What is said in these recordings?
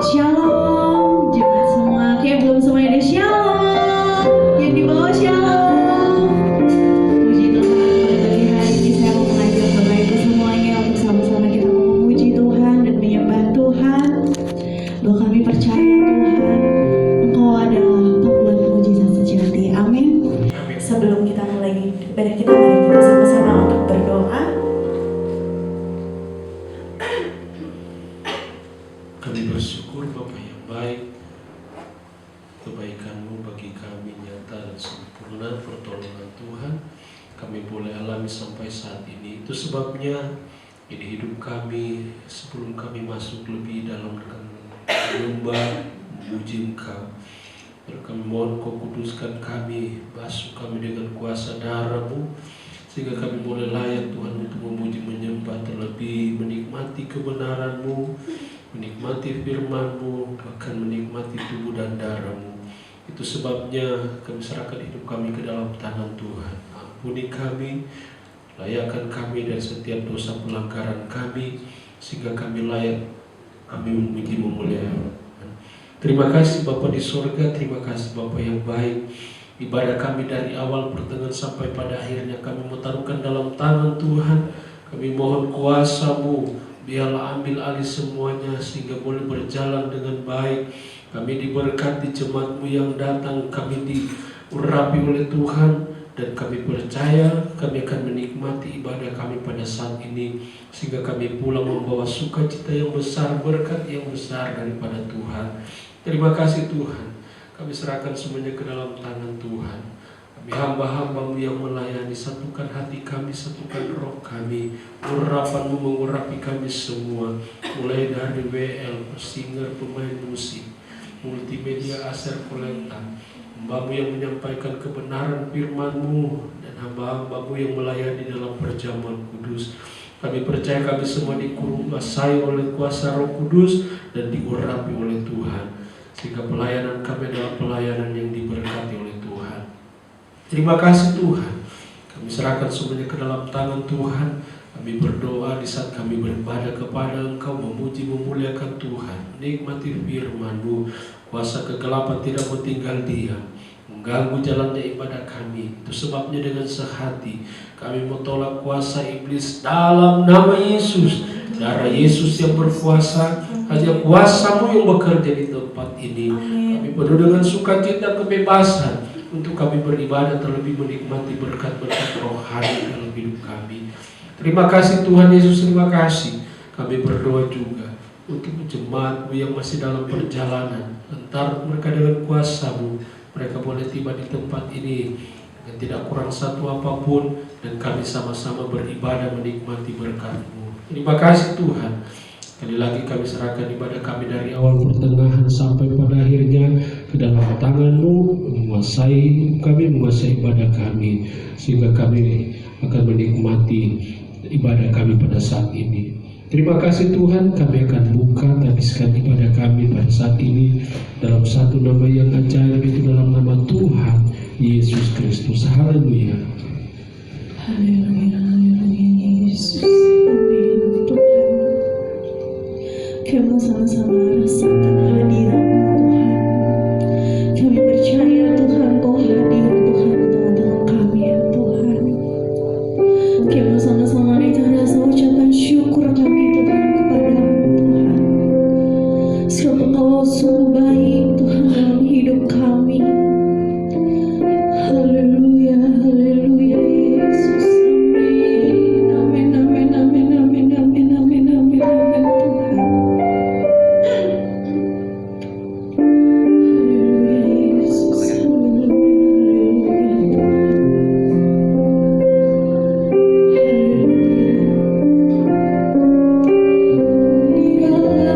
Shalom, jemaat semua. Kayak belum semuanya ada shalom. Yang di bawah shalom. Puji Tuhan, pada pagi hari ini saya mau mengajak Bapak Ibu semuanya untuk sama-sama kita memuji Tuhan dan menyembah Tuhan. Bahwa kami percaya Tuhan, Engkau adalah pembuat mujizat sejati. Amin. Sebelum kita mulai ibadah kita, mari kita sama-sama untuk berdoa. Kami bersyukur Bapa yang baik, kebaikan-Mu bagi kami nyata dan sempurna, pertolongan Tuhan kami boleh alami sampai saat ini. Itu sebabnya ini hidup kami sebelum kami masuk lebih dalam menyembah, memuji Engkau. Lalu kami mohon Kau kuduskan kami, basuh kami dengan kuasa darah-Mu, sehingga kami boleh layak Tuhan untuk memuji, menyembah, terlebih menikmati kebenaran-Mu, menikmati firman-Mu, bahkan menikmati tubuh dan darah-Mu. Itu sebabnya kami serahkan hidup kami ke dalam tangan Tuhan. Ampuni kami, layakkan kami dari setiap dosa pelanggaran kami, sehingga kami layak, kami memuji, memuliakan. Terima kasih Bapa di sorga, terima kasih Bapa yang baik. Ibadah kami dari awal pertengahan sampai pada akhirnya kami taruhkan dalam tangan Tuhan. Kami mohon kuasa-Mu, biarlah ambil alih semuanya sehingga boleh berjalan dengan baik. Kami diberkati jemaat-Mu yang datang, kami diurapi oleh Tuhan, dan kami percaya kami akan menikmati ibadah kami pada saat ini, sehingga kami pulang membawa sukacita yang besar, berkat yang besar daripada Tuhan. Terima kasih Tuhan, kami serahkan semuanya ke dalam tangan Tuhan. Kami hamba-hamba-Mu yang melayani, satukan hati kami, satukan roh kami. Urapan-Mu mengurapi kami semua, mulai dari WL, singer, pemain musik, multimedia, aser, kolektan, hamba-Mu yang menyampaikan kebenaran firman-Mu, dan hamba-hamba-Mu yang melayani dalam perjamuan kudus. Kami percaya kami semua dikuasai oleh kuasa Roh Kudus dan diurapi oleh Tuhan, sehingga pelayanan kami adalah pelayanan yang diberkati oleh Tuhan. Terima kasih Tuhan, kami serahkan semuanya ke dalam tangan Tuhan. Kami berdoa di saat kami beribadah kepada Engkau, memuji, memuliakan Tuhan, menikmati firman-Mu. Kuasa kegelapan tidak mau tinggal diam, mengganggu jalannya ibadah kami. Itu sebabnya dengan sehati kami mau tolak kuasa iblis dalam nama Yesus. Darah Yesus yang berkuasa, hanya kuasa-Mu yang bekerja di tempat ini. Kami penuh dengan sukacita kebebasan untuk kami beribadah, terlebih menikmati berkat-berkat rohani dalam hidup kami. Terima kasih Tuhan Yesus, terima kasih. Kami berdoa juga untuk jemaat-Mu yang masih dalam perjalanan. Entar mereka dengan kuasa-Mu, mereka boleh tiba di tempat ini dengan tidak kurang satu apapun, dan kami sama-sama beribadah menikmati berkat-Mu. Terima kasih Tuhan. Sekali lagi kami serahkan ibadah kami dari awal pertengahan sampai pada akhirnya ke dalam tangan-Mu, menguasai hidup kami, menguasai ibadah kami, sehingga kami akan menikmati ibadah kami pada saat ini. Terima kasih Tuhan, kami akan buka habiskan ibadah kami pada saat ini dalam satu nama yang ajaib, itu dalam nama Tuhan Yesus Kristus. Haleluya. Haleluya, haleluya Yesus. Amin. Tuhan, kami mau sama-sama rasakan hadirat-Mu Tuhan. Kami percaya Tuhan, Kau hadir Tuhan di tengah-tengah kami ya Tuhan. Kami mau sama-sama naikkan rasa ucapan syukur kami Tuhan kepada-Mu Tuhan. Sebab Engkau sungguh baik Tuhan dalam hidup kami. Haleluya, haleluya Yesus. Amin, amin, amin, amin, amin, amin, amin, amin, amin Tuhan. Haleluya Yesus, haleluya, haleluya Tuhan. Haleluya. Di dalam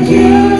Yeah.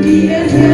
Dia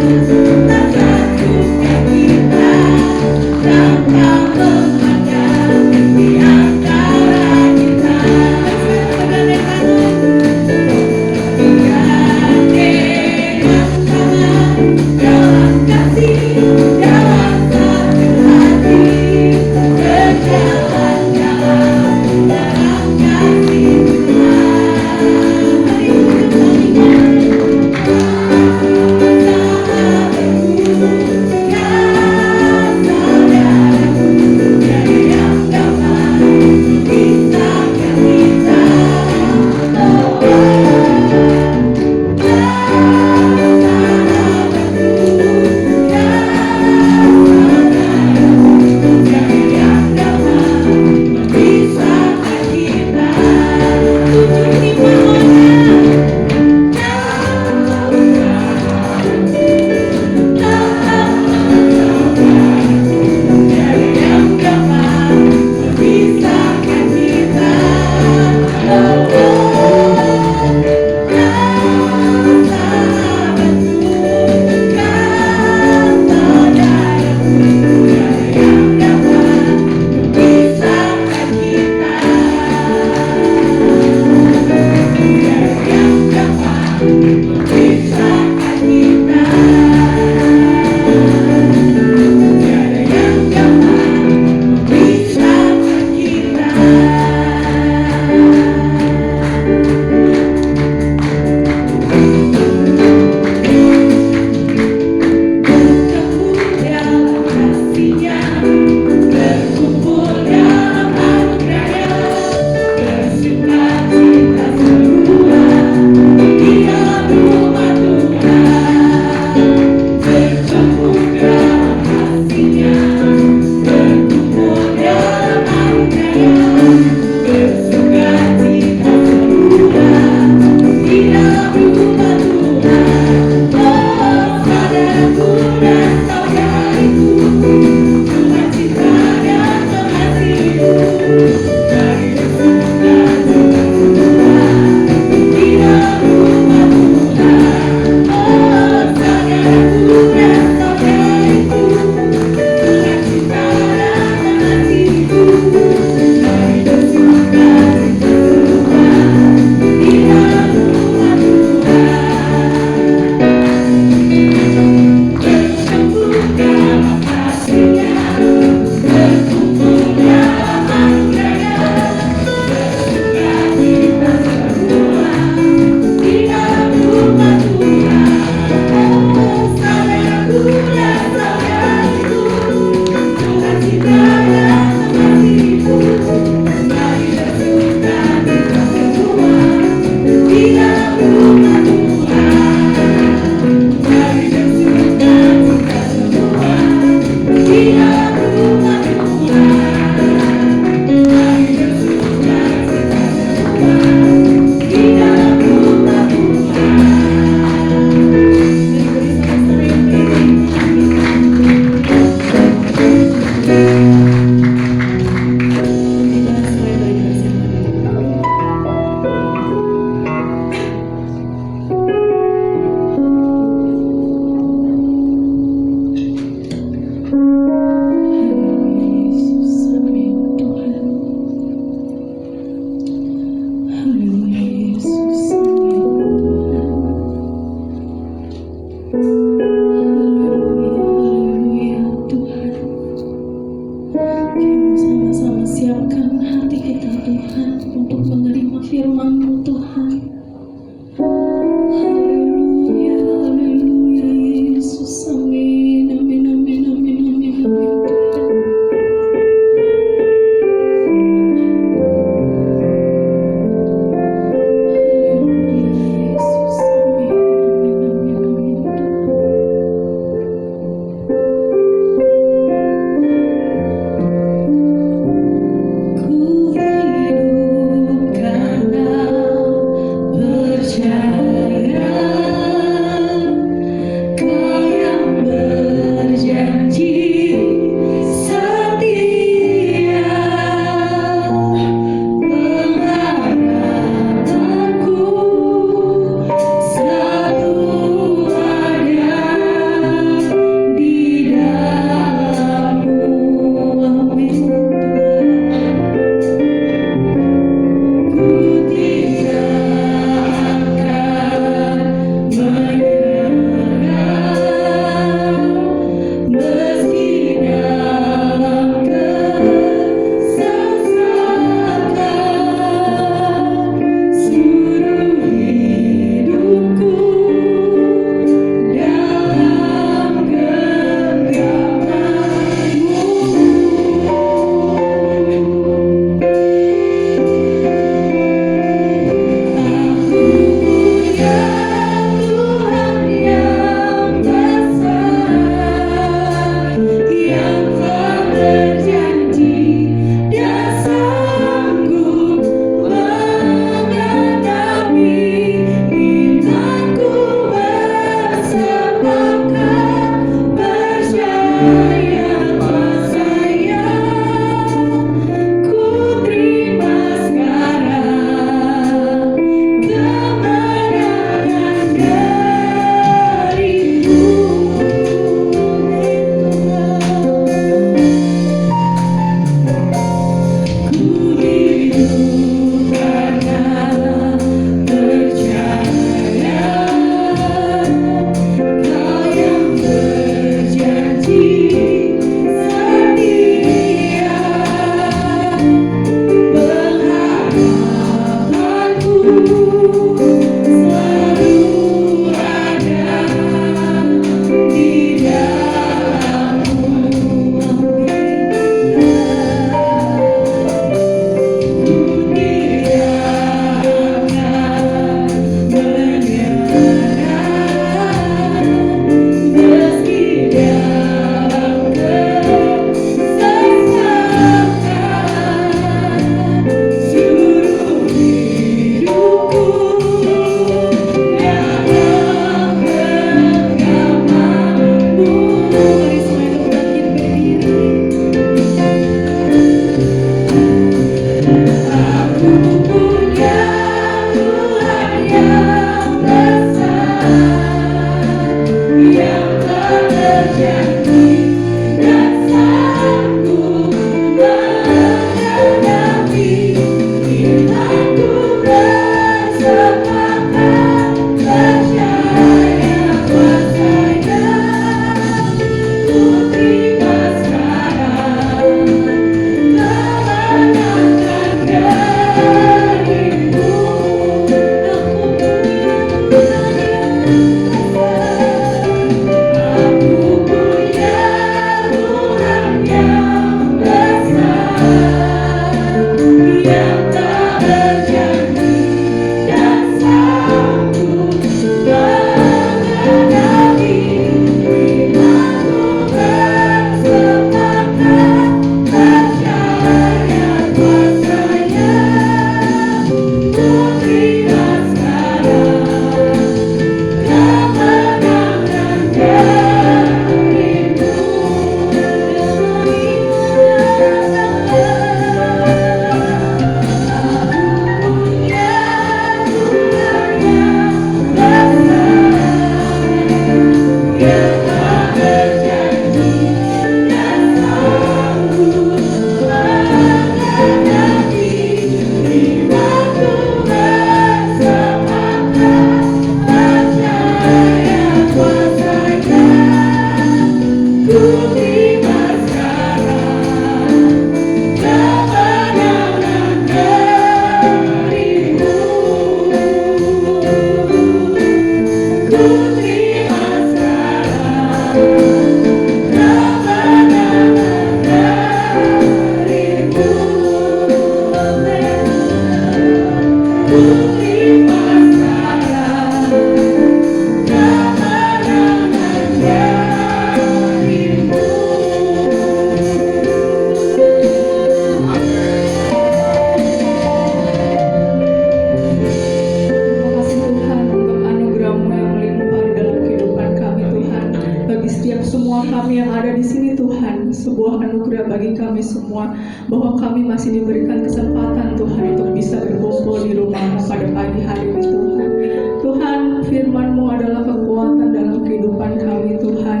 sebuah anugerah bagi kami semua, bahwa kami masih diberikan kesempatan Tuhan untuk bisa berkumpul di rumah-Mu pada pagi hari ini Tuhan. Tuhan, firman-Mu adalah kekuatan dalam kehidupan kami Tuhan,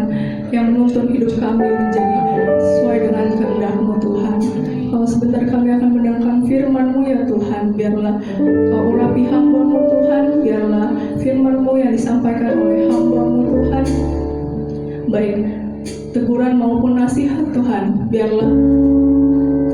yang menuntun hidup kami menjadi sesuai dengan kehendak-Mu Tuhan. Kalau sebentar kami akan mendengarkan firman-Mu ya Tuhan, biarlah Kau urapi hamba-Mu Tuhan, biarlah firman-Mu yang disampaikan oleh hamba-Mu Tuhan, baik teguran maupun nasihat Tuhan, biarlah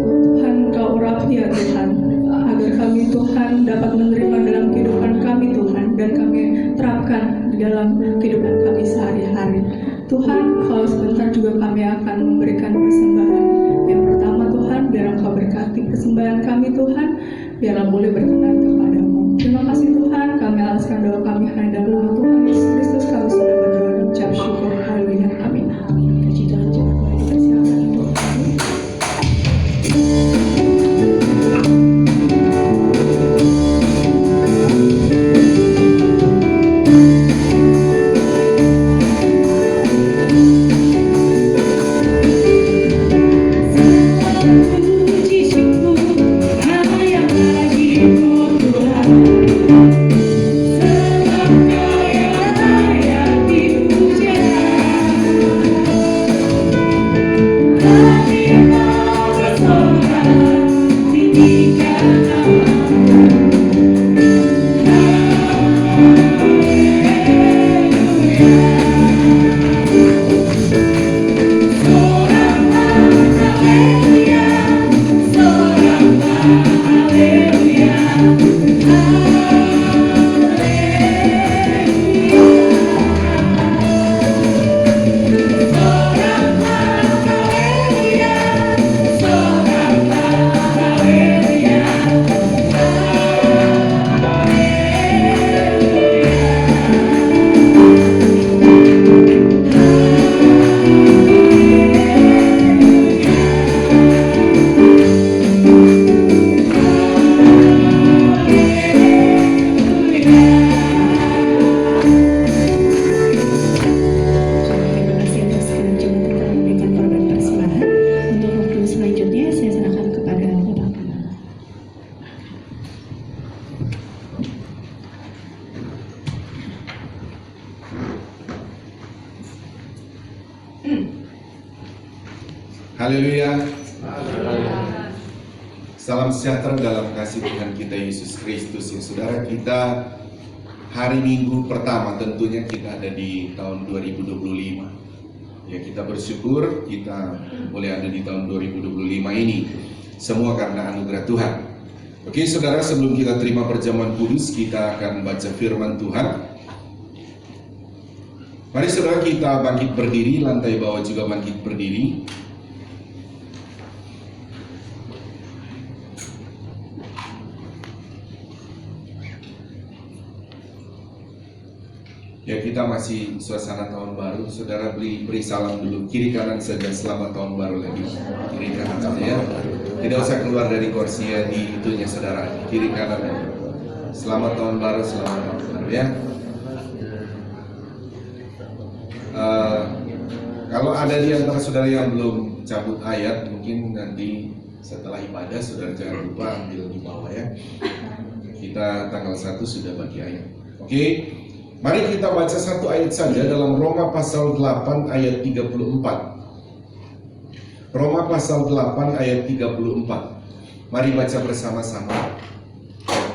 Tuhan Kau urapi ya Tuhan, agar kami Tuhan dapat menerima dalam kehidupan kami Tuhan, dan kami terapkan di dalam kehidupan kami sehari-hari. Tuhan, kalau sebentar juga kami akan memberikan persembahan. Yang pertama Tuhan, biar Engkau berkati persembahan kami Tuhan, biarlah boleh berkenan kepadamu. Terima kasih Tuhan, kami alaskan doa kami hanya dalam nama Tuhan Yesus Kristus, kami sudah berdoa dan ucap syukur. Haleluya, amin. Puji Tuhan, jemaat boleh dipersilakan untuk berdiri. Haleluya. Salam sejahtera dalam kasih Tuhan kita Yesus Kristus. Ya saudara, kita hari Minggu pertama, tentunya kita ada di tahun 2025. Ya, kita bersyukur kita boleh ada di tahun 2025 ini. Semua karena anugerah Tuhan. Oke saudara, sebelum kita terima perjamuan kudus, kita akan baca firman Tuhan. Mari saudara, kita bangkit berdiri, lantai bawah juga bangkit berdiri. Ya, kita masih suasana tahun baru. Saudara beri salam dulu, kiri kanan saja, selamat tahun baru lagi. Kiri kanan saja ya. Tidak usah keluar dari kursi ya, di itunya saudara, kiri kanan ya. Selamat tahun baru, selamat tahun baru ya. Kalau ada di antara saudara yang belum cabut ayat, mungkin nanti setelah ibadah saudara jangan lupa ambil di bawah ya. Kita tanggal 1 sudah bagi ayat. Oke. Mari kita baca satu ayat saja dalam Roma pasal 8 ayat 34. Roma pasal 8 ayat 34. Mari baca bersama-sama.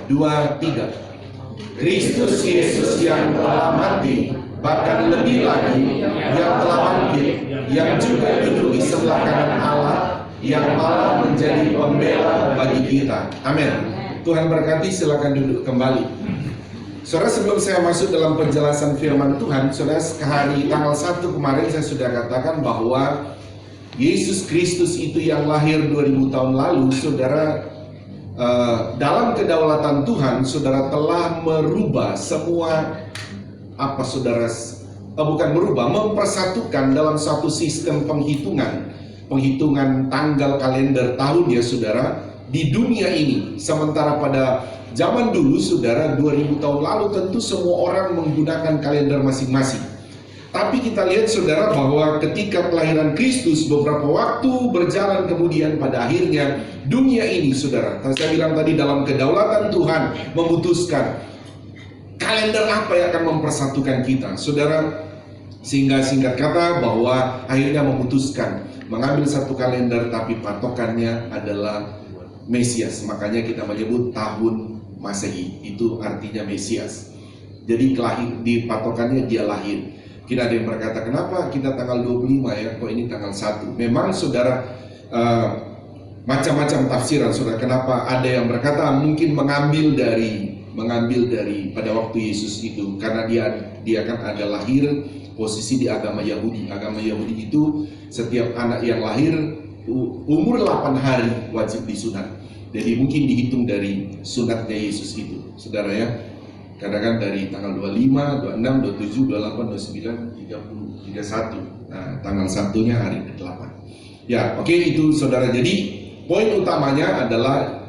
2, 3. Kristus Yesus yang telah mati, bahkan lebih lagi yang telah bangkit, yang juga duduk di sebelah kanan Allah, yang malah menjadi pembela bagi kita. Amin. Tuhan berkati, silakan duduk kembali. Saudara, sebelum saya masuk dalam penjelasan firman Tuhan, saudara, hari tanggal 1 kemarin saya sudah katakan bahwa Yesus Kristus itu yang lahir 2000 tahun lalu, saudara, dalam kedaulatan Tuhan, saudara telah merubah semua mempersatukan dalam suatu sistem penghitungan tanggal kalender tahun ya saudara, di dunia ini. Sementara pada zaman dulu saudara, 2000 tahun lalu tentu semua orang menggunakan kalender masing-masing. Tapi kita lihat saudara bahwa ketika kelahiran Kristus beberapa waktu berjalan kemudian pada akhirnya dunia ini saudara, saya bilang tadi dalam kedaulatan Tuhan memutuskan kalender apa yang akan mempersatukan kita saudara, sehingga singkat kata bahwa akhirnya memutuskan mengambil satu kalender tapi patokannya adalah Mesias. Makanya kita menyebut tahun Masehi, itu artinya Mesias. Jadi di patokannya dia lahir. Kira ada yang berkata, kenapa kita tanggal 25 ya, kok ini tanggal 1? Memang saudara, macam-macam tafsiran saudara. Kenapa ada yang berkata mungkin mengambil dari pada waktu Yesus itu, karena dia kan ada lahir posisi di agama Yahudi. Agama Yahudi itu setiap anak yang lahir umur 8 hari wajib disunat. Jadi mungkin dihitung dari sunatnya Yesus itu, saudara ya. Kadang-kadang dari tanggal 25, 26, 27, 28, 29, 30, 31. Nah, tanggal 1-nya hari ke-8. Ya, oke, itu saudara. Jadi poin utamanya adalah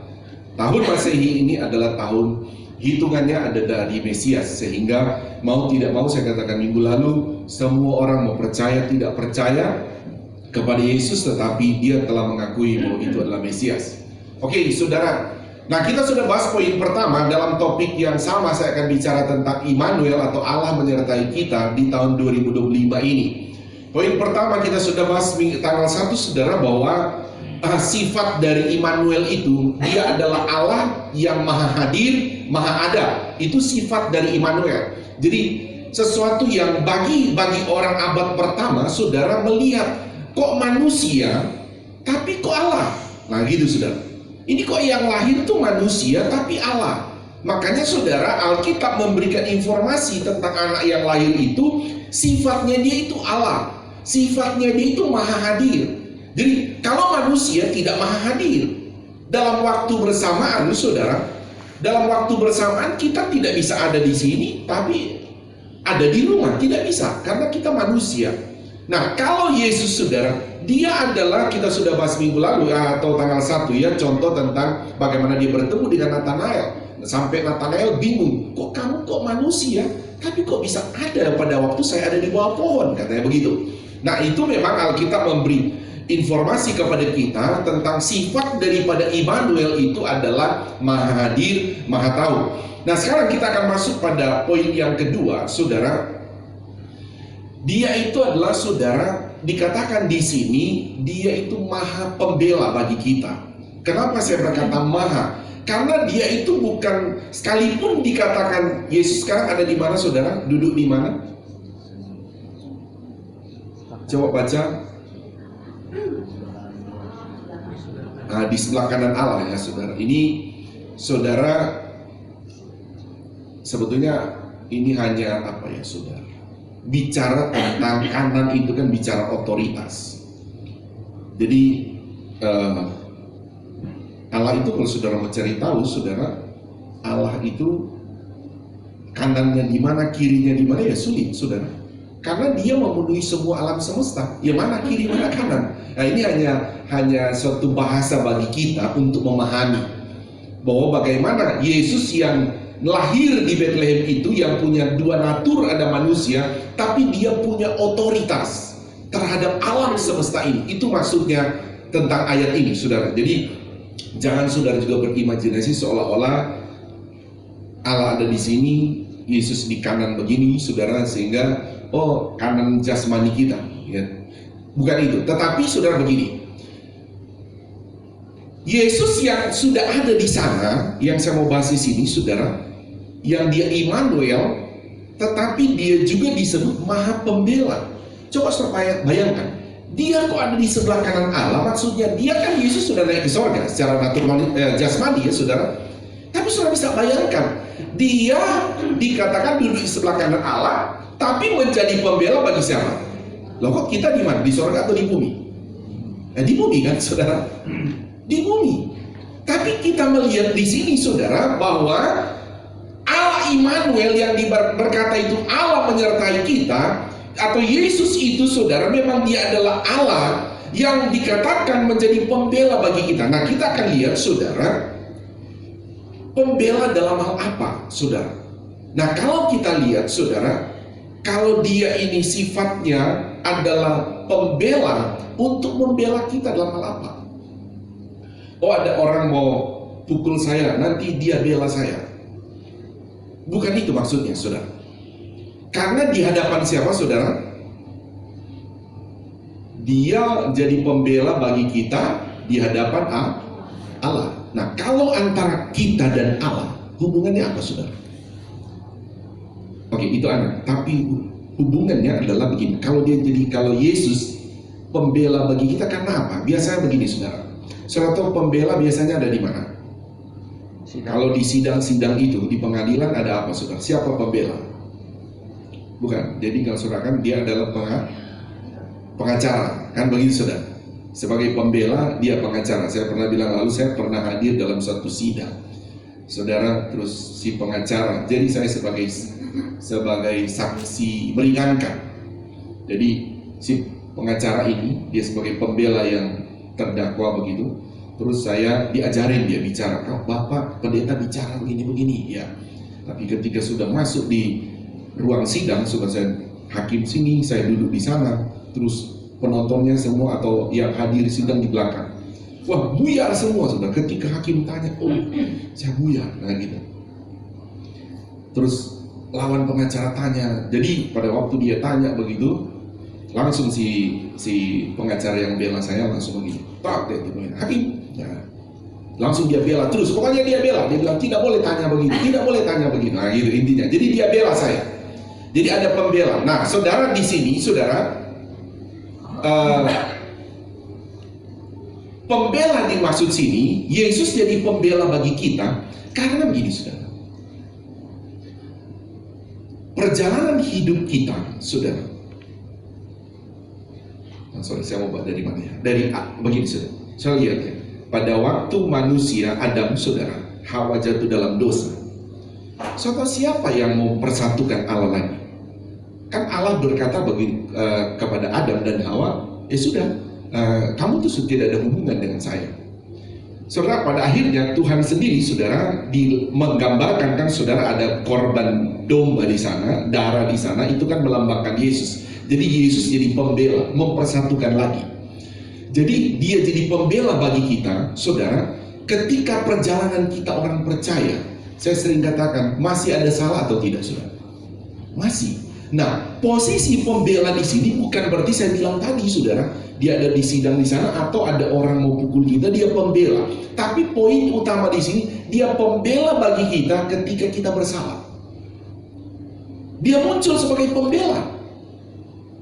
tahun Masehi ini adalah tahun hitungannya ada dari Mesias. Sehingga mau tidak mau, saya katakan minggu lalu, semua orang mau percaya tidak percaya kepada Yesus, tetapi dia telah mengakui bahwa itu adalah Mesias. Oke, saudara. Nah, kita sudah bahas poin pertama. Dalam topik yang sama saya akan bicara tentang Immanuel atau Allah menyertai kita di tahun 2025 ini. Poin pertama kita sudah bahas tanggal 1 saudara, bahwa sifat dari Immanuel itu dia adalah Allah yang maha hadir, maha ada. Itu sifat dari Immanuel. Jadi sesuatu yang bagi orang abad pertama saudara melihat, kok manusia tapi kok Allah. Nah gitu saudara. Ini kok yang lahir itu manusia tapi Allah. Makanya saudara, Alkitab memberikan informasi tentang anak yang lahir itu, sifatnya dia itu Allah, sifatnya dia itu maha hadir. Jadi kalau manusia tidak maha hadir dalam waktu bersamaan, saudara, dalam waktu bersamaan kita tidak bisa ada di sini tapi ada di rumah, tidak bisa karena kita manusia. Nah, kalau Yesus saudara, dia adalah, kita sudah bahas minggu lalu atau tanggal 1 ya, contoh tentang bagaimana dia bertemu dengan Nathanael. Sampai Nathanael bingung, kok kamu kok manusia tapi kok bisa ada pada waktu saya ada di bawah pohon, katanya begitu. Nah, itu memang Alkitab memberi informasi kepada kita tentang sifat daripada Immanuel itu adalah maha hadir, maha tahu. Nah, sekarang kita akan masuk pada poin yang kedua, saudara. Dia itu adalah saudara, dikatakan di sini dia itu maha pembela bagi kita. Kenapa saya berkata maha? Karena dia itu bukan, sekalipun dikatakan Yesus sekarang ada di mana saudara? Duduk di mana? Coba baca. Nah, di sebelah kanan Allah ya saudara. Ini saudara, sebetulnya ini hanya apa ya saudara, bicara tentang kanan itu kan bicara otoritas. Jadi Allah itu kalau saudara mau cari tahu saudara, Allah itu kanannya di mana, kirinya di mana ya sulit saudara. Karena dia memenuhi semua alam semesta. Ya mana kiri, mana kanan. Nah, ini hanya suatu bahasa bagi kita untuk memahami bahwa bagaimana Yesus yang lahir di Bethlehem itu, yang punya dua natur, ada manusia, tapi dia punya otoritas terhadap alam semesta ini. Itu maksudnya tentang ayat ini, saudara. Jadi jangan saudara juga berimajinasi seolah-olah Allah ada di sini, Yesus di kanan begini, saudara, sehingga oh kanan jasmani kita, ya. Bukan itu. Tetapi saudara begini, Yesus yang sudah ada di sana, yang saya mau bahas di sini, saudara, yang dia Immanuel, tetapi dia juga disebut Maha Pembela. Coba saudara bayangkan, dia kok ada di sebelah kanan Allah? Maksudnya dia kan Yesus sudah naik ke sorga secara natural jasmani ya saudara. Tapi saudara bisa bayangkan, dia dikatakan duduk di sebelah kanan Allah, tapi menjadi pembela bagi siapa? Loh kok kita di mana? Di sorga atau di bumi? Di bumi kan saudara? Di bumi. Tapi kita melihat di sini saudara bahwa Allah Immanuel yang berkata itu Allah menyertai kita, atau Yesus itu saudara memang dia adalah Allah yang dikatakan menjadi pembela bagi kita. Nah, kita akan lihat saudara, pembela dalam hal apa saudara? Nah, kalau kita lihat saudara, kalau dia ini sifatnya adalah pembela untuk membela kita dalam hal apa? Oh, ada orang mau pukul saya, nanti dia bela saya. Bukan itu maksudnya, saudara. Karena di hadapan siapa, saudara? Dia jadi pembela bagi kita di hadapan Allah. Nah, kalau antara kita dan Allah, hubungannya apa, saudara? Oke, itu anak. Tapi hubungannya adalah begini. Kalau Yesus pembela bagi kita karena apa? Biasanya begini, saudara. Saudara tahu pembela biasanya ada di mana? Kalau di sidang-sidang itu, di pengadilan ada apa, saudara? Siapa pembela? Bukan. Jadi kalau saudara kan dia adalah pengacara, kan begitu, saudara? Sebagai pembela, dia pengacara. Saya pernah bilang lalu, saya pernah hadir dalam suatu sidang, saudara, terus si pengacara. Jadi saya sebagai saksi meringankan. Jadi si pengacara ini, dia sebagai pembela yang terdakwa begitu. Terus saya diajarin dia bicara, Bapak pendeta bicara begini-begini, ya. Tapi ketika sudah masuk di ruang sidang, sudah saya hakim sini, saya duduk di sana, terus penontonnya semua atau yang hadir sidang di belakang. Wah, buyar semua, sudah. Ketika hakim tanya, oh, saya buyar, nah gitu. Terus lawan pengacara tanya, jadi pada waktu dia tanya begitu, langsung si pengacara yang bela saya langsung begini, tak deh, hakim, ya. Langsung dia bela terus, pokoknya dia bela, dia bilang tidak boleh tanya begini, tidak boleh tanya begini, nah gitu intinya. Jadi dia bela saya. Jadi ada pembela. Nah, saudara di sini, saudara, pembela dimaksud sini, Yesus jadi pembela bagi kita karena begini, saudara. Perjalanan hidup kita, saudara. Nah, sorry, saya mau buat dari mana ya? Dari begini, saudara. Saya lihat ya. Pada waktu manusia Adam, saudara, Hawa jatuh dalam dosa. Saudara, siapa yang mau persatukan Allah lagi? Kan Allah berkata kepada Adam dan Hawa, ya sudah, kamu tuh tidak ada hubungan dengan saya. Saudara, pada akhirnya Tuhan sendiri, saudara, menggambarkan kan, saudara, ada korban domba di sana, darah di sana, itu kan melambangkan Yesus. Jadi Yesus jadi pembela, mempersatukan lagi. Jadi dia jadi pembela bagi kita, saudara. Ketika perjalanan kita orang percaya, saya sering katakan, masih ada salah atau tidak, saudara? Masih. Nah, posisi pembela di sini bukan berarti saya bilang tadi, saudara, dia ada di sidang di sana atau ada orang mau pukul kita, dia pembela. Tapi poin utama di sini, dia pembela bagi kita ketika kita bersalah. Dia muncul sebagai pembela.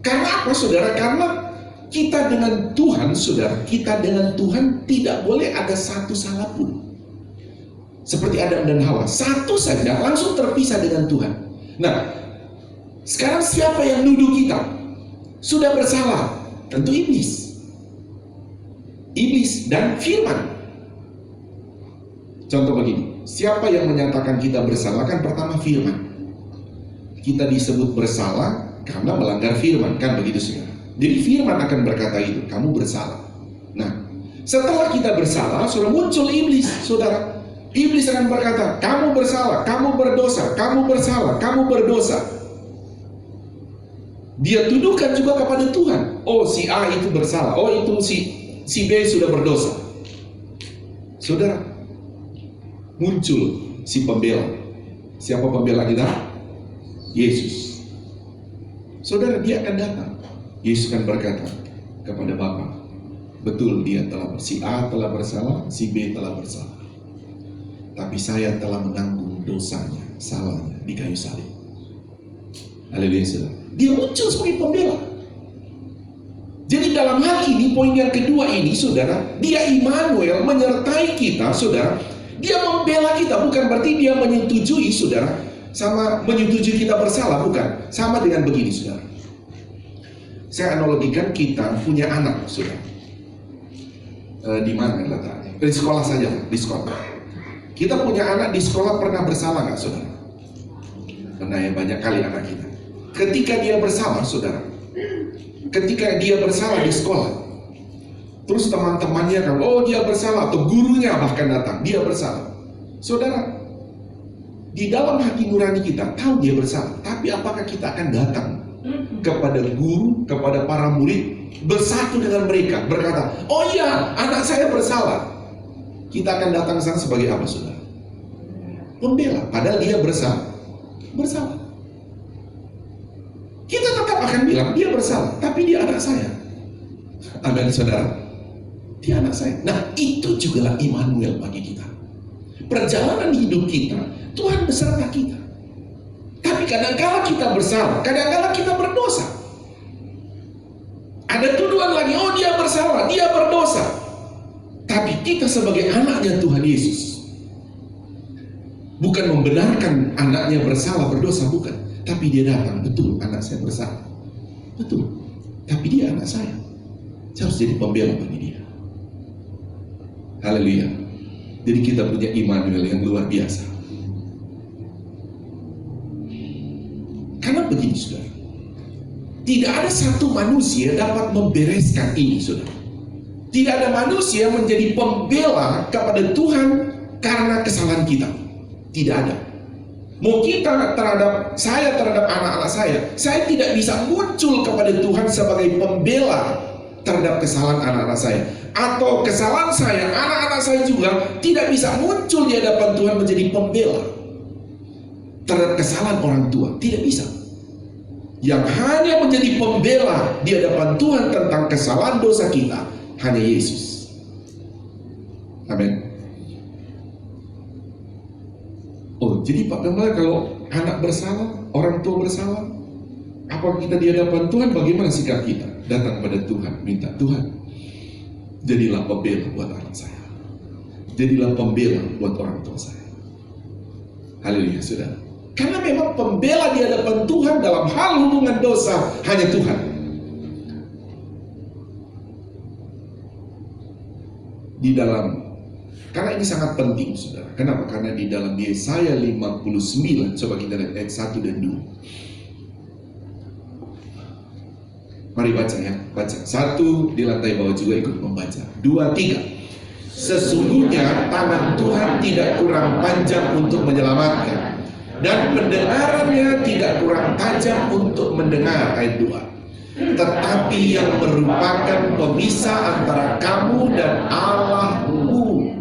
Karena apa, saudara? Karena kita dengan Tuhan, saudara, kita dengan Tuhan tidak boleh ada satu salah pun. Seperti Adam dan Hawa, satu saja langsung terpisah dengan Tuhan. Nah, sekarang siapa yang nuduh kita sudah bersalah? Tentu iblis. Iblis dan firman. Contoh begini, siapa yang menyatakan kita bersalah? Kan pertama firman. Kita disebut bersalah karena melanggar firman, kan begitu, saudara? Jadi firman akan berkata itu, kamu bersalah. Nah, setelah kita bersalah, sudah muncul iblis, saudara. Iblis akan berkata, kamu bersalah, kamu berdosa, kamu bersalah, kamu berdosa. Dia tuduhkan juga kepada Tuhan. Oh, si A itu bersalah. Oh, itu si B sudah berdosa. Saudara, muncul si pembela. Siapa pembela kita? Yesus. Saudara, dia akan datang. Yesus akan berkata kepada Bapa, betul, si A telah bersalah, si B telah bersalah. Tapi saya telah menanggung dosanya, salahnya di kayu salib. Haleluya, saudara. Dia muncul sebagai pembela. Jadi dalam hal ini, poin yang kedua ini, saudara, dia Immanuel menyertai kita, saudara. Dia membela kita, bukan berarti dia menyetujui, saudara, sama menyetujui kita bersalah, bukan. Sama dengan begini, saudara. Saya analogikan kita punya anak, saudara. Di mana letaknya? Di sekolah saja, di sekolah. Kita punya anak di sekolah, pernah bersalah nggak, saudara? Pernah ya, banyak kali anak kita. Ketika dia bersalah, saudara, ketika dia bersalah di sekolah, terus teman-temannya kan, oh dia bersalah, atau gurunya bahkan datang, dia bersalah. Saudara, Di dalam hati nurani kita tahu dia bersalah, tapi apakah kita akan datang kepada guru, kepada para murid, bersatu dengan mereka, berkata, oh iya, anak saya bersalah. Kita akan datang sana sebagai apa, saudara? Pembela, padahal dia bersalah. Kita tetap akan bilang dia bersalah, tapi dia anak saya. Amin, saudara. Dia anak saya. Nah, itu jugalah Immanuel bagi kita. Perjalanan hidup kita, Tuhan beserta kita. Tapi kadang-kala kita bersalah, kadang-kala kita berdosa. Ada tuduhan lagi, oh dia bersalah, dia berdosa. Tapi kita sebagai anaknya Tuhan Yesus, bukan membenarkan anaknya bersalah, berdosa, bukan. Tapi dia datang, betul anak saya bersalah. Betul, tapi dia anak saya. Saya harus jadi pembela bagi dia. Haleluya. Jadi kita punya Immanuel yang luar biasa. Karena begini, saudara, tidak ada satu manusia dapat membereskan ini, saudara. Tidak ada manusia menjadi pembela kepada Tuhan karena kesalahan kita. Tidak ada. Mau kita terhadap anak-anak saya tidak bisa muncul kepada Tuhan sebagai pembela terhadap kesalahan anak-anak saya. Atau kesalahan saya, anak-anak saya juga tidak bisa muncul di hadapan Tuhan menjadi pembela terhadap kesalahan orang tua. Tidak bisa. Yang hanya menjadi pembela di hadapan Tuhan tentang kesalahan dosa kita, hanya Yesus. Amin. Oh, jadi Pak Gembala, kalau anak bersalah, orang tua bersalah, apa kita di hadapan Tuhan, bagaimana sikap kita? Datang pada Tuhan, minta, Tuhan, jadilah pembela buat anak saya. Jadilah pembela buat orang tua saya. Haleluya, saudara. Karena memang pembela di hadapan Tuhan dalam hal hubungan dosa hanya Tuhan. Di dalam, karena ini sangat penting, saudara. Kenapa? Karena di dalam Yesaya 59, coba kita lihat ayat 1 dan 2. Mari baca ya, baca. 1 di lantai bawah juga ikut membaca. 2, 3. Sesungguhnya tangan Tuhan tidak kurang panjang untuk menyelamatkan, dan pendengarannya tidak kurang tajam untuk mendengar. Ayat 2. Tetapi yang merupakan pemisah antara kamu dan Allahmu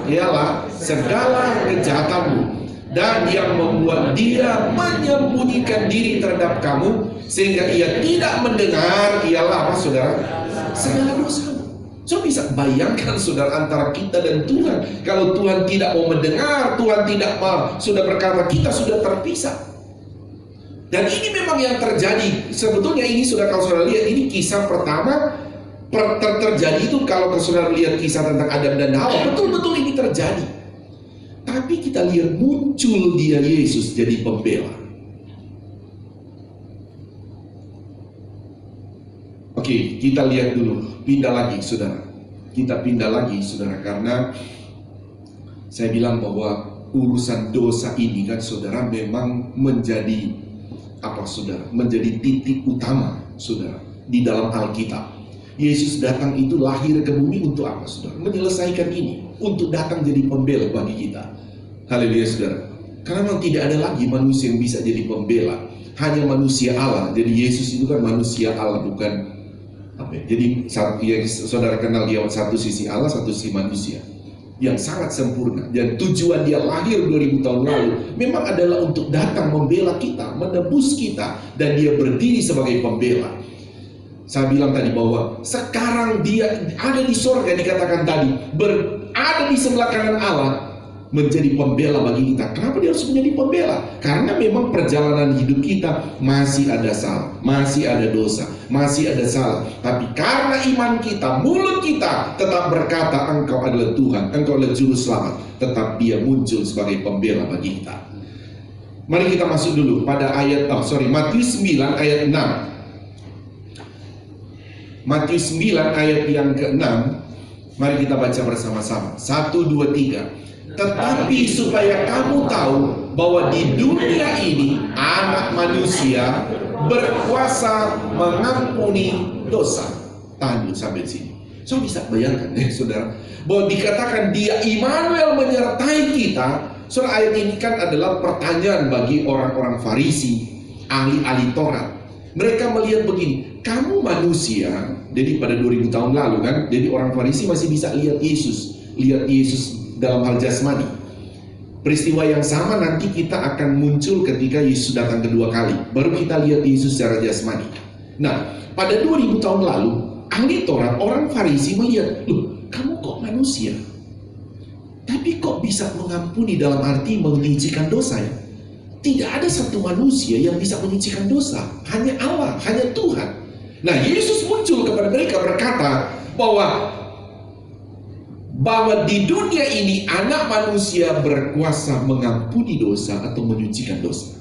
ialah segala kejahatanmu, dan yang membuat dia menyembunyikan diri terhadap kamu sehingga ia tidak mendengar ialah apa, saudara? Segala dosamu. So bisa bayangkan, saudara, antara kita dan Tuhan. Kalau Tuhan tidak mau mendengar, Tuhan tidak mau, sudah berkata kita sudah terpisah. Dan ini memang yang terjadi. Sebetulnya ini sudah, kalau saudara lihat, ini kisah pertama terjadi itu. Kalau saudara lihat kisah tentang Adam dan Hawa, betul-betul ini terjadi. Tapi kita lihat muncul dia Yesus jadi pembela. Oke, kita lihat dulu, pindah lagi, saudara. Kita pindah lagi, saudara, karena saya bilang bahwa urusan dosa ini kan, saudara, memang menjadi apa, saudara? Menjadi titik utama, saudara, di dalam Alkitab. Yesus datang itu lahir ke bumi untuk apa, saudara? Menyelesaikan ini, untuk datang jadi pembela bagi kita. Haleluya, saudara. Karena memang tidak ada lagi manusia yang bisa jadi pembela, hanya manusia Allah. Jadi Yesus itu kan manusia Allah, bukan apa ya? Jadi yang saudara kenal dia, satu sisi Allah, satu sisi manusia, yang sangat sempurna. Dan tujuan dia lahir 2000 tahun lalu memang adalah untuk datang membela kita, menebus kita, dan dia berdiri sebagai pembela. Saya bilang tadi bahwa sekarang dia ada di sorga, dikatakan tadi, berada di sebelah kanan Allah, menjadi pembela bagi kita. Kenapa dia harus menjadi pembela? Karena memang perjalanan hidup kita masih ada salah, masih ada dosa, masih ada salah. Tapi karena iman kita, mulut kita tetap berkata Engkau adalah Tuhan, Engkau adalah Juru Selamat, tetap dia muncul sebagai pembela bagi kita. Mari kita masuk dulu pada Matius 9 ayat 6. Matius 9 ayat yang ke-6. Mari kita baca bersama-sama. 1, 2, 3. Tetapi supaya kamu tahu bahwa di dunia ini Anak Manusia berkuasa mengampuni dosa. Tahan dulu sampai sini. Saudara bisa bayangkan saudara, bahwa dikatakan dia Immanuel menyertai kita. Saudara, ayat ini kan adalah pertanyaan bagi orang-orang Farisi, ahli-ahli Taurat. Mereka melihat begini, kamu manusia, jadi pada 2000 tahun lalu kan, jadi orang Farisi masih bisa lihat Yesus dalam hal jasmani. Peristiwa yang sama nanti kita akan muncul ketika Yesus datang kedua kali. Baru kita lihat Yesus secara jasmani. Nah, pada 2000 tahun lalu, ahli Taurat, orang Farisi melihat, loh, kamu kok manusia? Tapi kok bisa mengampuni dalam arti menyucikan dosa ya? Tidak ada satu manusia yang bisa menyucikan dosa. Hanya Allah, hanya Tuhan. Nah, Yesus muncul kepada mereka berkata bahwa di dunia ini anak manusia berkuasa mengampuni dosa atau menyucikan dosa.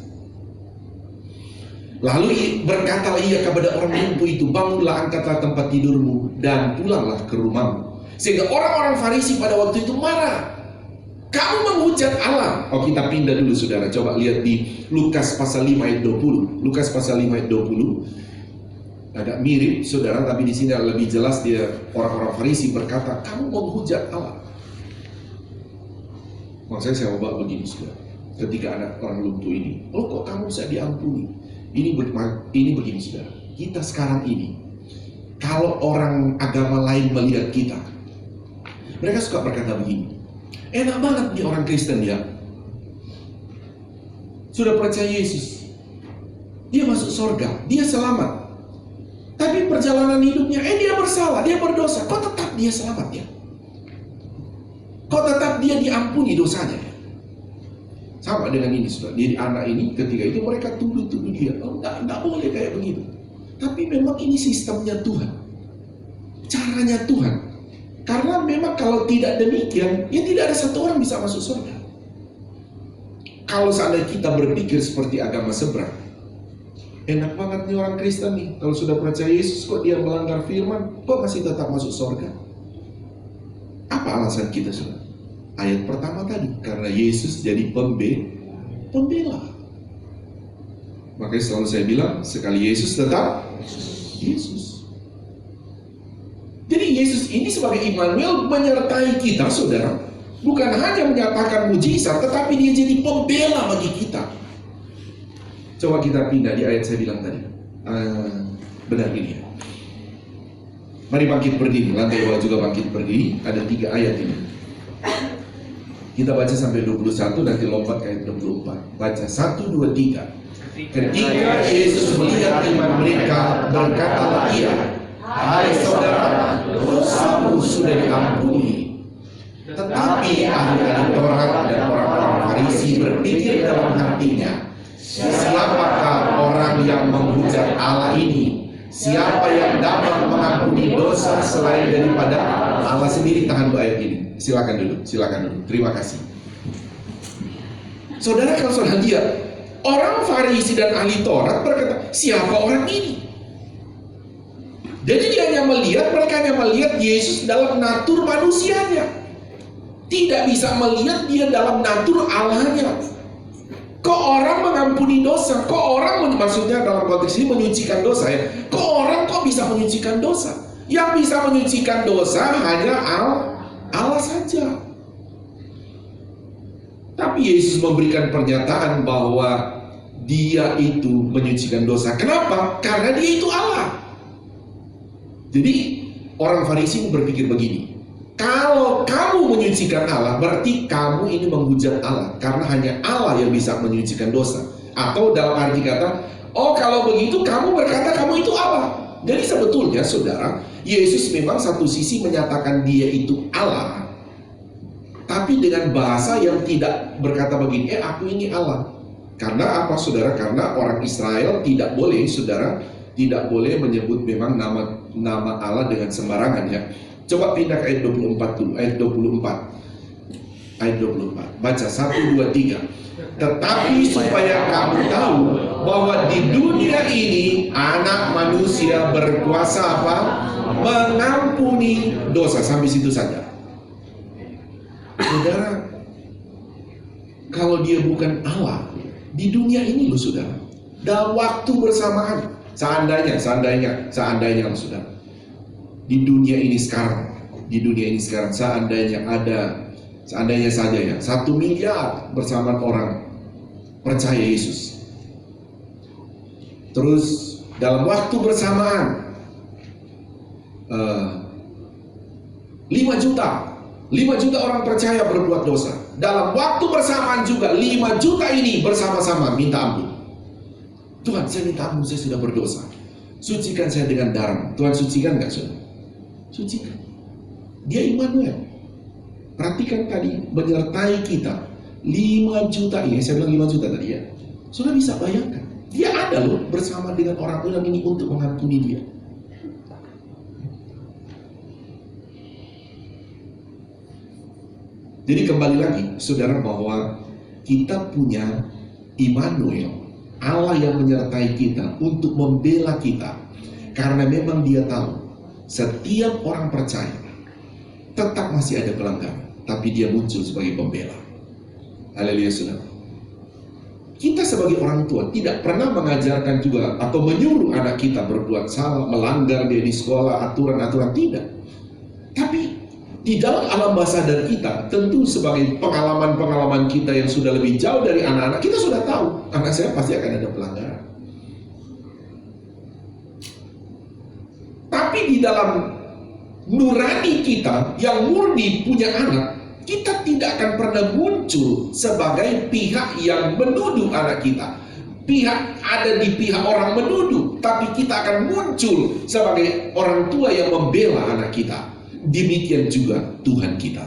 Lalu berkatalah ia kepada orang lumpuh itu, bangunlah, angkatlah tempat tidurmu dan pulanglah ke rumahmu. Sehingga orang-orang Farisi pada waktu itu marah. Kamu menghujat Allah. Oh, kita pindah dulu saudara. Coba lihat di Lukas pasal 5 ayat 20. Lukas pasal 5 ayat 20. Agak mirip saudara, tapi di sini lebih jelas dia, orang-orang Farisi berkata, kamu menghujat Allah. Maksudnya saya ubah begini saudara. Ketika anak orang lumpuh ini, oh kok kamu bisa diampuni? Ini begini saudara. Kita sekarang ini, kalau orang agama lain melihat kita, mereka suka berkata begini, enak banget nih orang Kristen ya, sudah percaya Yesus, dia masuk surga, dia selamat. Tapi perjalanan hidupnya, dia bersalah, dia berdosa. Kok tetap dia selamat ya? Kok tetap dia diampuni dosanya ya? Sama dengan ini saudara. Jadi anak ini ketika itu mereka tuduh dia. Oh, enggak boleh kayak begitu. Tapi memang ini sistemnya Tuhan, caranya Tuhan. Karena memang kalau tidak demikian, ya tidak ada satu orang bisa masuk surga. Kalau seandainya kita berpikir seperti agama seberang, enak banget nih orang Kristen nih, kalau sudah percaya Yesus kok dia melanggar firman, kok masih tetap masuk surga? Apa alasan kita saudara? Ayat pertama tadi, karena Yesus jadi pembela. Makanya selalu saya bilang, sekali Yesus tetap Yesus. Jadi Yesus ini sebagai Immanuel menyertai kita saudara. Bukan hanya menyatakan mujizat, tetapi dia jadi pembela bagi kita. Coba kita pindah di ayat saya bilang tadi. Benar ini ya. Mari bangkit berdiri, lantai bawah juga bangkit berdiri. Ada 3 ayat ini. Kita baca sampai 21, nanti lompat ke ayat 24. Baca 1, 2, 3. Ketika Yesus melihat iman mereka, berkatalah ia, hai saudara, dosamu sudah diampuni. Tetapi ahli-ahli Taurat dan orang-orang Farisi berpikir dalam hatinya, siapakah orang yang menghujat Allah ini? Siapa yang dapat mengampuni dosa selain daripada Allah sendiri? Tahan dulu ayat ini. Silakan dulu. Terima kasih. Saudara, kalau saudara lihat, orang Farisi dan ahli Taurat berkata, siapa orang ini? Jadi mereka hanya melihat Yesus dalam natur manusianya. Tidak bisa melihat dia dalam natur Allahnya. Kok orang mengampuni dosa? Kok orang, maksudnya dalam konteks ini menyucikan dosa ya? Kok orang bisa menyucikan dosa? Yang bisa menyucikan dosa hanya Allah saja. Tapi Yesus memberikan pernyataan bahwa dia itu menyucikan dosa. Kenapa? Karena dia itu Allah. Jadi orang Farisi berpikir begini, kalau kamu menyucikan Allah, berarti kamu ini menghujat Allah, karena hanya Allah yang bisa menyucikan dosa. Atau dalam arti kata, oh kalau begitu kamu berkata kamu itu Allah. Jadi sebetulnya saudara, Yesus memang satu sisi menyatakan dia itu Allah, tapi dengan bahasa yang tidak berkata begini, aku ini Allah. Karena apa saudara? Karena orang Israel tidak boleh saudara, tidak boleh menyebut memang nama Allah dengan sembarangan ya. Coba pindah ke ayat 24 dulu, ayat 24. Ayat 24. Baca 1, 2, 3. Tetapi supaya kamu tahu bahwa di dunia ini anak manusia berkuasa apa? Mengampuni dosa. Sampai situ saja. Saudara, kalau dia bukan Allah, di dunia ini loh saudara, dalam waktu bersamaan, seandainya loh saudara, di dunia ini sekarang, seandainya saja ya 1 miliar bersamaan orang percaya Yesus, terus dalam waktu bersamaan 5 juta orang percaya berbuat dosa, dalam waktu bersamaan juga 5 juta ini bersama-sama minta ampun. Tuhan, saya minta ampun, saya sudah berdosa, sucikan saya dengan darah. Tuhan sucikan nggak, saudara? Sucikan. Dia Immanuel. Perhatikan tadi, menyertai kita 5 juta ini. Saya bilang 5 juta tadi ya. Saudara bisa bayangkan, dia ada loh bersama dengan orang ini untuk mengampuni dia. Jadi kembali lagi, saudara, bahwa kita punya Immanuel, Allah yang menyertai kita untuk membela kita. Karena memang dia tahu, setiap orang percaya tetap masih ada pelanggaran, tapi dia muncul sebagai pembela. Haleluya, saudara. Kita sebagai orang tua tidak pernah mengajarkan juga atau menyuruh anak kita berbuat salah, melanggar dia di sekolah, aturan-aturan, tidak. Tapi di dalam alam bawah sadar kita, tentu sebagai pengalaman-pengalaman kita yang sudah lebih jauh dari anak-anak, kita sudah tahu anak saya pasti akan ada pelanggaran. Tapi di dalam nurani kita yang murni punya anak, kita tidak akan pernah muncul sebagai pihak yang menuduh anak kita. Ada di pihak orang menuduh, tapi kita akan muncul sebagai orang tua yang membela anak kita. Demikian juga Tuhan kita.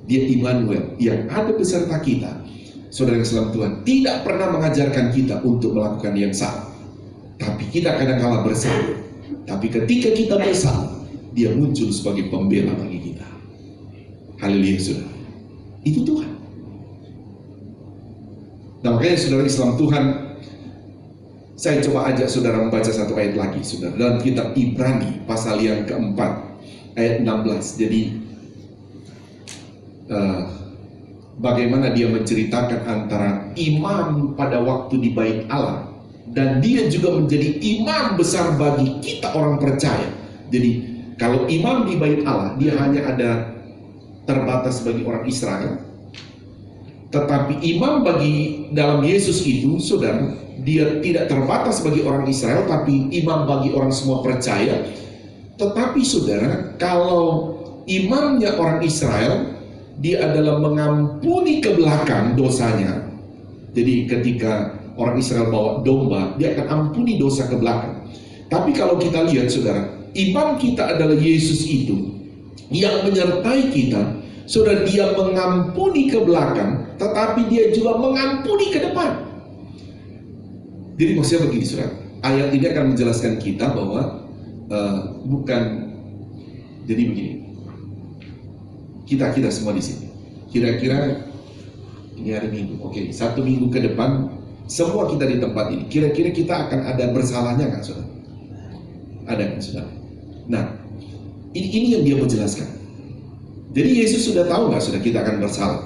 Dia Immanuel yang ada beserta kita. Saudara yang selamat Tuhan, tidak pernah mengajarkan kita untuk melakukan yang salah. Tapi kita kadang-kala bersalah. Tapi ketika kita bersalah, dia muncul sebagai pembela bagi kita. Haleluya, saudara. Itu Tuhan. Nah, makanya saudara Islam Tuhan, saya coba ajak saudara membaca satu ayat lagi, saudara, dalam kitab Ibrani pasal yang keempat, ayat 16. Jadi bagaimana dia menceritakan antara imam pada waktu di bait Allah, dan dia juga menjadi imam besar bagi kita orang percaya. Jadi kalau imam di bait Allah, dia hanya ada terbatas bagi orang Israel. Tetapi imam bagi dalam Yesus itu, saudara, dia tidak terbatas bagi orang Israel, tapi imam bagi orang semua percaya. Tetapi saudara, kalau imamnya orang Israel, dia adalah mengampuni ke belakang dosanya. Jadi ketika orang Israel bawa domba, dia akan ampuni dosa ke belakang. Tapi kalau kita lihat, saudara, imam kita adalah Yesus itu yang menyertai kita. Saudara, dia mengampuni ke belakang, tetapi dia juga mengampuni ke depan. Jadi maksudnya begini, saudara, ayat ini akan menjelaskan kita bahwa bukan, jadi begini, kita semua di sini, kira-kira ini hari Minggu, oke, 1 minggu ke depan, semua kita di tempat ini, kira-kira kita akan ada bersalahnya nggak, saudara? Ada kan, saudara? Nah, ini yang dia menjelaskan. Jadi Yesus sudah tahu nggak, saudara, kita akan bersalah?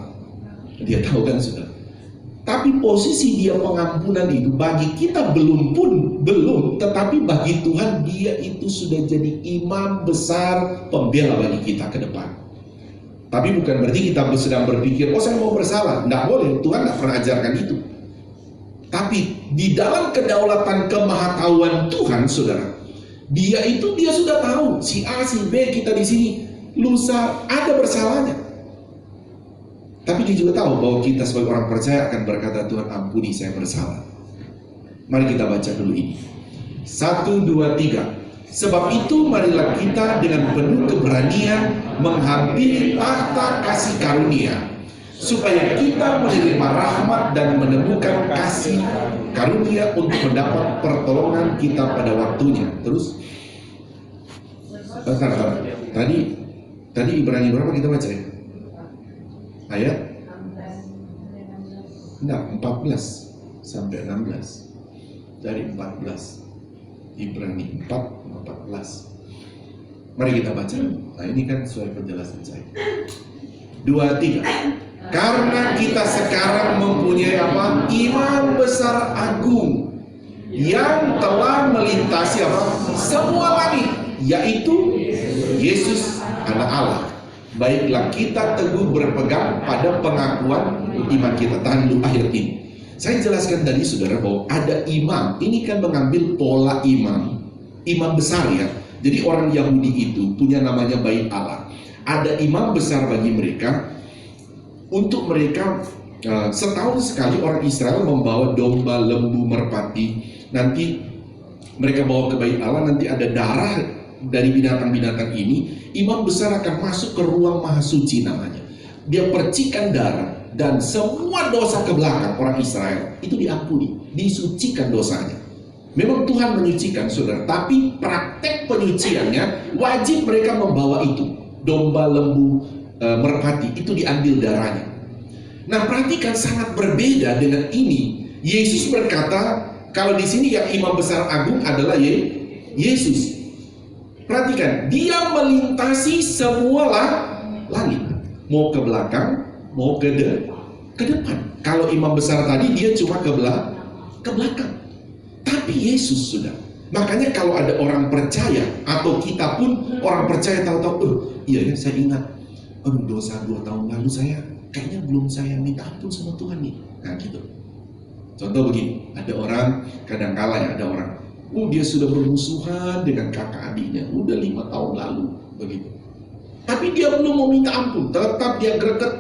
Dia tahu kan, saudara? Tapi posisi dia pengampunan itu bagi kita belum, tetapi bagi Tuhan dia itu sudah jadi imam besar pembela bagi kita ke depan. Tapi bukan berarti kita sedang berpikir, oh saya mau bersalah. Nggak boleh, Tuhan nggak pernah ajarkan itu. Tapi di dalam kedaulatan kemahatauan Tuhan, saudara, dia sudah tahu si A, si B kita di sini lusa ada bersalahnya. Tapi dia juga tahu bahwa kita sebagai orang percaya akan berkata, Tuhan ampuni saya bersalah. Mari kita baca dulu ini. 1, 2, 3. Sebab itu marilah kita dengan penuh keberanian menghampiri tahta kasih karunia, supaya kita menerima rahmat dan menemukan kasih karunia untuk mendapat pertolongan kita pada waktunya. Terus, tadi Ibrani berapa kita baca ya? Ayat 14 sampai 16. Dari 14 Ibrani 4:14. Mari kita baca. Nah, ini kan sesuai penjelasan saya. 2, 3. Karena kita sekarang mempunyai apa? Imam besar agung yang telah melintasi apa? Semua langit, yaitu Yesus anak Allah. Baiklah kita teguh berpegang pada pengakuan iman kita. Tahan dulu ayat ini. Saya jelaskan tadi saudara bahwa ada imam. Ini kan mengambil pola imam besar ya. Jadi orang Yahudi itu punya namanya Bait Allah. Ada imam besar bagi mereka. Untuk mereka setahun sekali orang Israel membawa domba, lembu, merpati. Nanti mereka bawa ke Bait Allah. Nanti ada darah dari binatang-binatang ini. Imam besar akan masuk ke ruang maha suci namanya. Dia percikan darah dan semua dosa ke belakang orang Israel itu diampuni, disucikan dosanya. Memang Tuhan menyucikan saudara, tapi praktek penyuciannya wajib mereka membawa itu. Domba, lembu, merpati itu diambil darahnya. Nah, perhatikan sangat berbeda dengan ini. Yesus berkata, kalau di sini yang imam besar agung adalah Yesus. Perhatikan, dia melintasi semua langit. Mau ke belakang, mau ke depan. Kalau imam besar tadi dia cuma ke belakang. Tapi Yesus sudah. Makanya kalau ada orang percaya atau kita pun orang percaya tahu-tahu, iya ya saya ingat, dosa 2 tahun lalu saya kayaknya belum saya minta ampun sama Tuhan nih. Nah gitu. Contoh begini, ada orang kadang-kala ya ada orang, dia sudah bermusuhan dengan kakak adiknya, udah 5 tahun lalu begitu. Tapi dia belum mau minta ampun, tetap dia greget,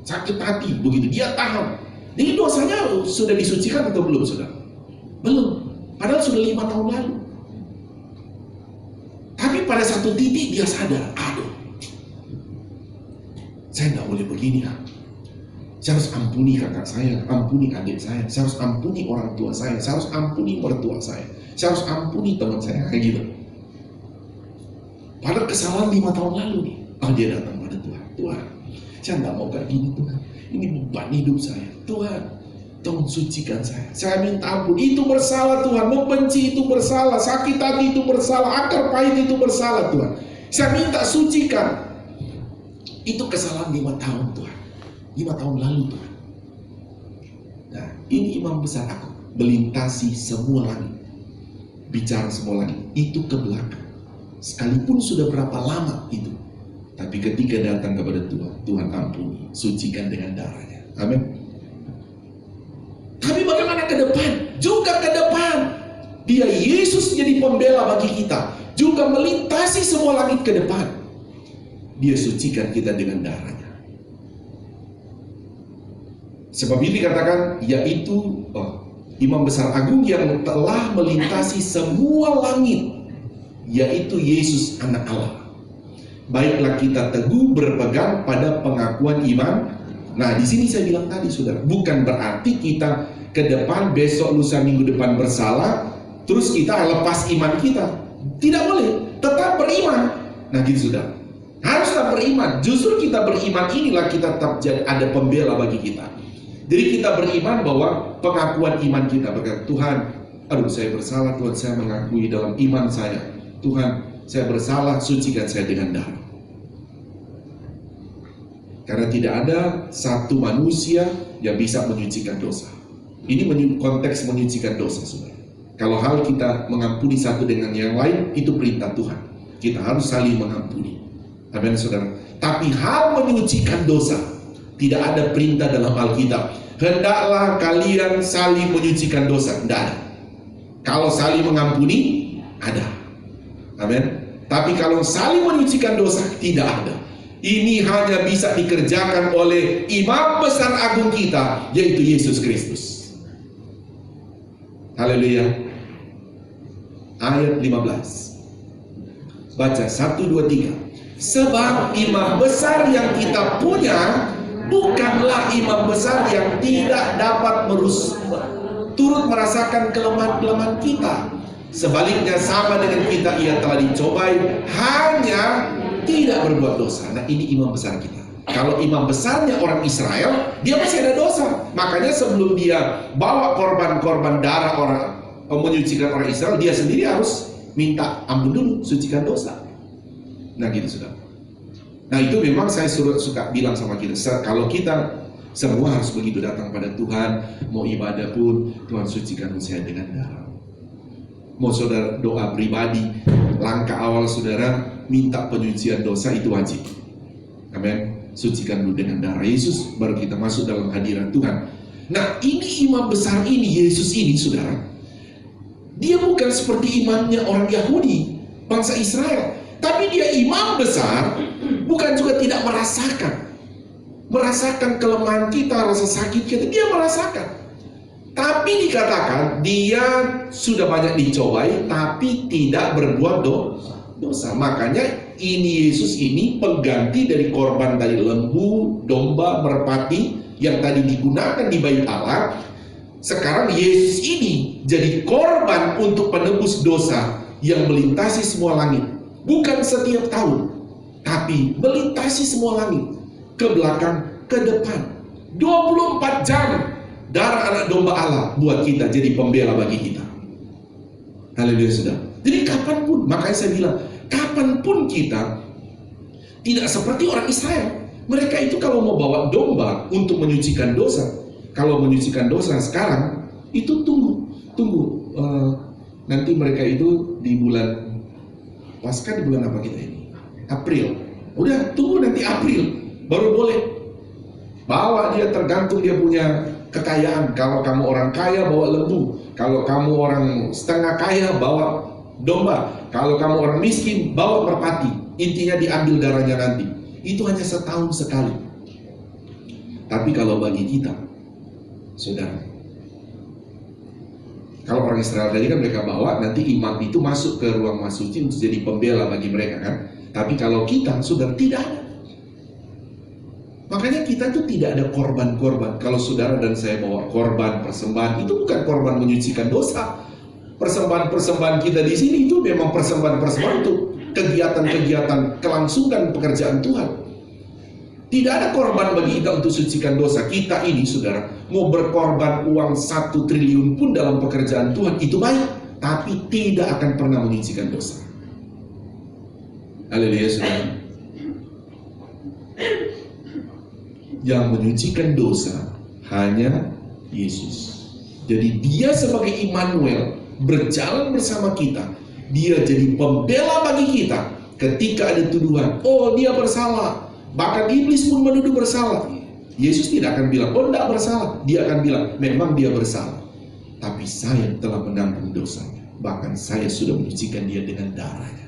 sakit hati begitu, dia tahan. Ini dosanya sudah disucikan atau belum saudara? Belum, padahal sudah 5 tahun lalu. Tapi pada satu titik dia sadar, aduh, saya nggak boleh begini kan. Saya harus ampuni kakak saya, ampuni adik saya harus ampuni orang tua saya harus ampuni mertua saya harus ampuni teman saya, kayak gitu. Padahal kesalahan 5 tahun lalu nih. Dia datang pada Tuhan. Tuhan, saya nggak mau kayak gini Tuhan. Ini beban hidup saya. Tuhan, tolong sucikan saya. Saya minta ampun. Itu bersalah Tuhan. Membenci itu bersalah. Sakit hati itu bersalah. Akar pahit itu bersalah Tuhan. Saya minta sucikan. Itu kesalahan 5 tahun Tuhan. 5 tahun lalu Tuhan. Nah, ini imam besar aku. Melintasi semua langit. Bicara semua langit. Itu ke belakang. Sekalipun sudah berapa lama itu. Tapi ketika datang kepada Tuhan, Tuhan ampuni, sucikan dengan darahnya. Amin. Tapi bagaimana ke depan? Juga ke depan. Dia Yesus jadi pembela bagi kita. Juga melintasi semua langit ke depan. Dia sucikan kita dengan darahnya. Sebab ini dikatakan, yaitu imam besar agung yang telah melintasi semua langit, yaitu Yesus anak Allah. Baiklah kita teguh berpegang pada pengakuan iman. Nah, di sini saya bilang tadi, saudara, bukan berarti kita ke depan besok lusa minggu depan bersalah, terus kita lepas iman kita. Tidak boleh, tetap beriman. Nah, gitu saudara. Harus tetap beriman. Justru kita beriman inilah kita tetap jadi ada pembela bagi kita. Jadi kita beriman bahwa pengakuan iman kita berkata, Tuhan, aduh saya bersalah Tuhan, saya mengakui dalam iman saya. Tuhan, saya bersalah, sucikan saya dengan darah. Karena tidak ada satu manusia yang bisa menyucikan dosa. Ini konteks menyucikan dosa, saudara. Kalau hal kita mengampuni satu dengan yang lain, itu perintah Tuhan. Kita harus saling mengampuni. Amin, saudara. Tapi hal menyucikan dosa, tidak ada perintah dalam Alkitab. Hendaklah kalian saling menyucikan dosa. Tidak ada. Kalau saling mengampuni, ada. Amin. Tapi kalau saling menyucikan dosa, tidak ada. Ini hanya bisa dikerjakan oleh imam besar agung kita, yaitu Yesus Kristus. Haleluya. Ayat 15. Baca 1, 2, 3. Sebab imam besar yang kita punya bukanlah imam besar yang tidak dapat turut merasakan kelemahan-kelemahan kita. Sebaliknya sama dengan kita, ia telah dicobai, hanya tidak berbuat dosa. Nah, ini imam besar kita. Kalau imam besarnya orang Israel, dia masih ada dosa. Makanya sebelum dia bawa korban-korban darah orang, menyucikan orang Israel, dia sendiri harus minta ampun dulu, sucikan dosa. Nah gitu sudah. Nah itu memang saya suka bilang sama kita, kalau kita semua harus begitu datang pada Tuhan, mau ibadah pun Tuhan sucikan saya dengan darah. Mau saudara doa pribadi, langkah awal saudara minta penyucian dosa itu wajib. Amin. Sucikan dulu dengan darah Yesus, baru kita masuk dalam hadirat Tuhan. Nah, ini imam besar ini, Yesus ini, saudara, dia bukan seperti imamnya orang Yahudi, bangsa Israel. Tapi dia imam besar, bukan juga tidak merasakan kelemahan kita, rasa sakit kita, dia merasakan. Tapi dikatakan dia sudah banyak dicobai, tapi tidak berbuat dosa. Makanya ini Yesus ini pengganti dari korban dari lembu, domba, merpati yang tadi digunakan di bait Allah. Sekarang Yesus ini jadi korban untuk penebus dosa yang melintasi semua langit. Bukan setiap tahun, tapi melintasi semua langit, ke belakang, ke depan. 24 jam darah anak domba Allah buat kita jadi pembela bagi kita. Haleluya, saudara. Jadi kapanpun, makanya saya bilang, kapanpun kita tidak seperti orang Israel. Mereka itu kalau mau bawa domba untuk menyucikan dosa, kalau menyucikan dosa sekarang itu tunggu. Nanti mereka itu di bulan Paskah, di bulan apa kita ini? April. Udah tunggu nanti April baru boleh bawa. Dia tergantung dia punya kekayaan. Kalau kamu orang kaya bawa lembu, kalau kamu orang setengah kaya bawa domba, kalau kamu orang miskin bawa merpati. Intinya diambil darahnya nanti. Itu hanya setahun sekali. Tapi kalau bagi kita, saudara, kalau orang Israel tadi kan mereka bawa, nanti imam itu masuk ke ruang masuci untuk jadi pembela bagi mereka kan. Tapi kalau kita, saudara, tidak ada. Makanya kita tuh tidak ada korban-korban. Kalau saudara dan saya bawa korban persembahan, itu bukan korban menyucikan dosa. Persembahan-persembahan kita di sini itu memang persembahan-persembahan untuk kegiatan-kegiatan kelangsungan pekerjaan Tuhan. Tidak ada korban bagi kita untuk sucikan dosa. Kita ini, saudara, mau berkorban uang 1 triliun pun dalam pekerjaan Tuhan, itu baik, tapi tidak akan pernah menyucikan dosa. Haleluya, saudara. Yang menyucikan dosa hanya Yesus. Jadi dia sebagai Immanuel berjalan bersama kita. Dia jadi pembela bagi kita ketika ada tuduhan, oh dia bersalah. Bahkan iblis pun menuduh bersalah. Yesus tidak akan bilang, oh tidak bersalah. Dia akan bilang, memang dia bersalah, tapi saya telah menanggung dosanya. Bahkan saya sudah menyucikan dia dengan darahnya.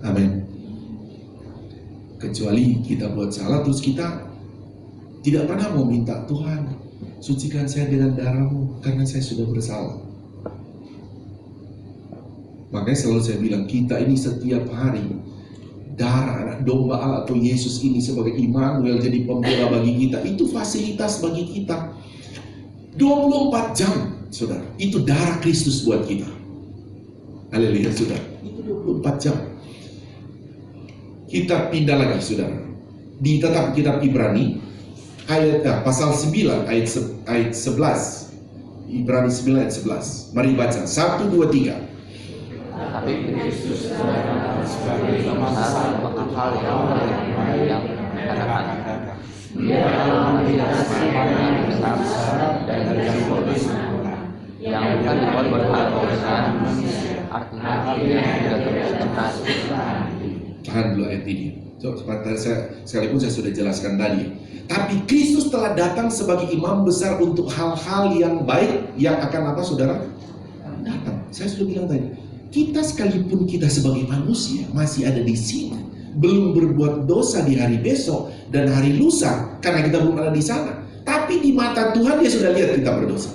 Amin. Kecuali kita buat salah, terus kita tidak pernah mau minta, Tuhan, sucikan saya dengan darah-Mu, karena saya sudah bersalah. Makanya selalu saya bilang, kita ini setiap hari, darah anak domba Allah atau Yesus ini sebagai Immanuel jadi pembela bagi kita, itu fasilitas bagi kita. 24 jam, saudara, itu darah Kristus buat kita. Haleluya, saudara, itu 24 jam. Kita pindah lagi, saudara, di tetap kitab Ibrani, pasal 9 ayat 11. Ibrani 9 ayat 11. Mari baca, 1, 2, 3. Tapi Kristus sebagai pemasangan hal yang katakan dia dalam menjelaskan yang besar dan yang yang bukan dibuat berharga, artinya dia tidak terus. Tahan dulu ayat ini. Sekalipun saya sudah jelaskan tadi. Tapi Kristus telah datang sebagai imam besar untuk hal-hal yang baik yang akan apa, saudara? Datang. Saya sudah bilang tadi. Kita sekalipun kita sebagai manusia masih ada di sini, belum berbuat dosa di hari besok dan hari lusa karena kita belum ada di sana. Tapi di mata Tuhan dia sudah lihat kita berdosa.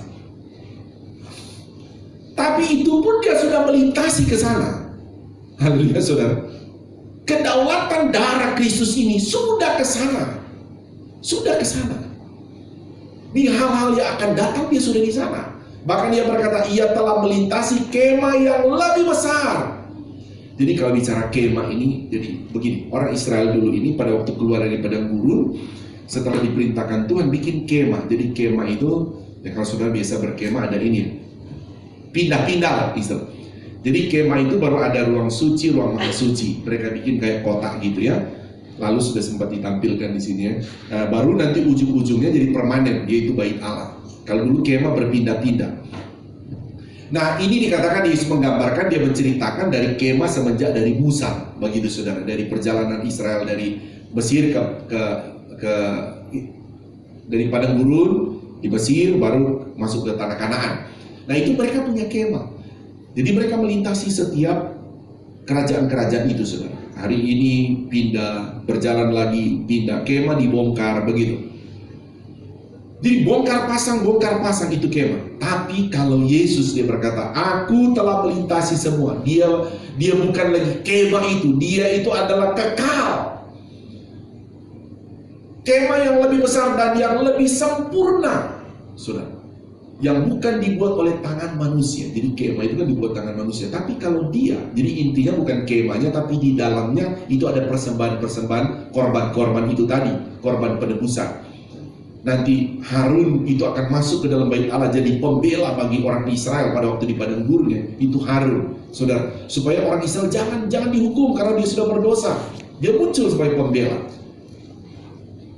Tapi itu pun dia sudah melintasi ke sana. Haleluya, saudara. Kedaulatan darah Kristus ini sudah ke sana. Sudah ke sana. Di hal-hal yang akan datang dia sudah di sana. Bahkan dia berkata, ia telah melintasi kemah yang lebih besar. Jadi kalau bicara kemah ini, jadi begini, orang Israel dulu ini pada waktu keluar dari padang gurun, setelah diperintahkan Tuhan bikin kemah. Jadi kemah itu, ya kalau saudara biasa berkemah ada ini, pindah-pindah istilah. Jadi kemah itu baru ada ruang suci, ruang maha suci. Mereka bikin kayak kotak gitu ya. Lalu sudah sempat ditampilkan di sini ya. Baru nanti ujung-ujungnya jadi permanen, yaitu bait Allah. Kalau dulu kemah berpindah-pindah. Nah, ini dikatakan Yesus menggambarkan, dia menceritakan dari kemah semenjak dari Musa, begitu saudara, dari perjalanan Israel dari Mesir dari padang gurun di Mesir baru masuk ke tanah Kanaan. Nah, itu mereka punya kemah. Jadi mereka melintasi setiap kerajaan-kerajaan itu, saudara. Hari ini pindah, berjalan lagi, pindah, kemah dibongkar, begitu. Jadi bongkar pasang itu kemah. Tapi kalau Yesus dia berkata, aku telah melintasi semua. Dia bukan lagi kemah itu, dia itu adalah kekal. Kemah yang lebih besar dan yang lebih sempurna, saudara. Yang bukan dibuat oleh tangan manusia. Jadi kemah itu kan dibuat tangan manusia. Tapi kalau dia, jadi intinya bukan kemahnya, tapi di dalamnya itu ada persembahan-persembahan, korban-korban itu tadi, korban penebusan. Nanti Harun itu akan masuk ke dalam bait Allah jadi pembela bagi orang Israel pada waktu di padang gurunnya. Itu Harun, saudara, supaya orang Israel jangan dihukum karena dia sudah berdosa. Dia muncul sebagai pembela.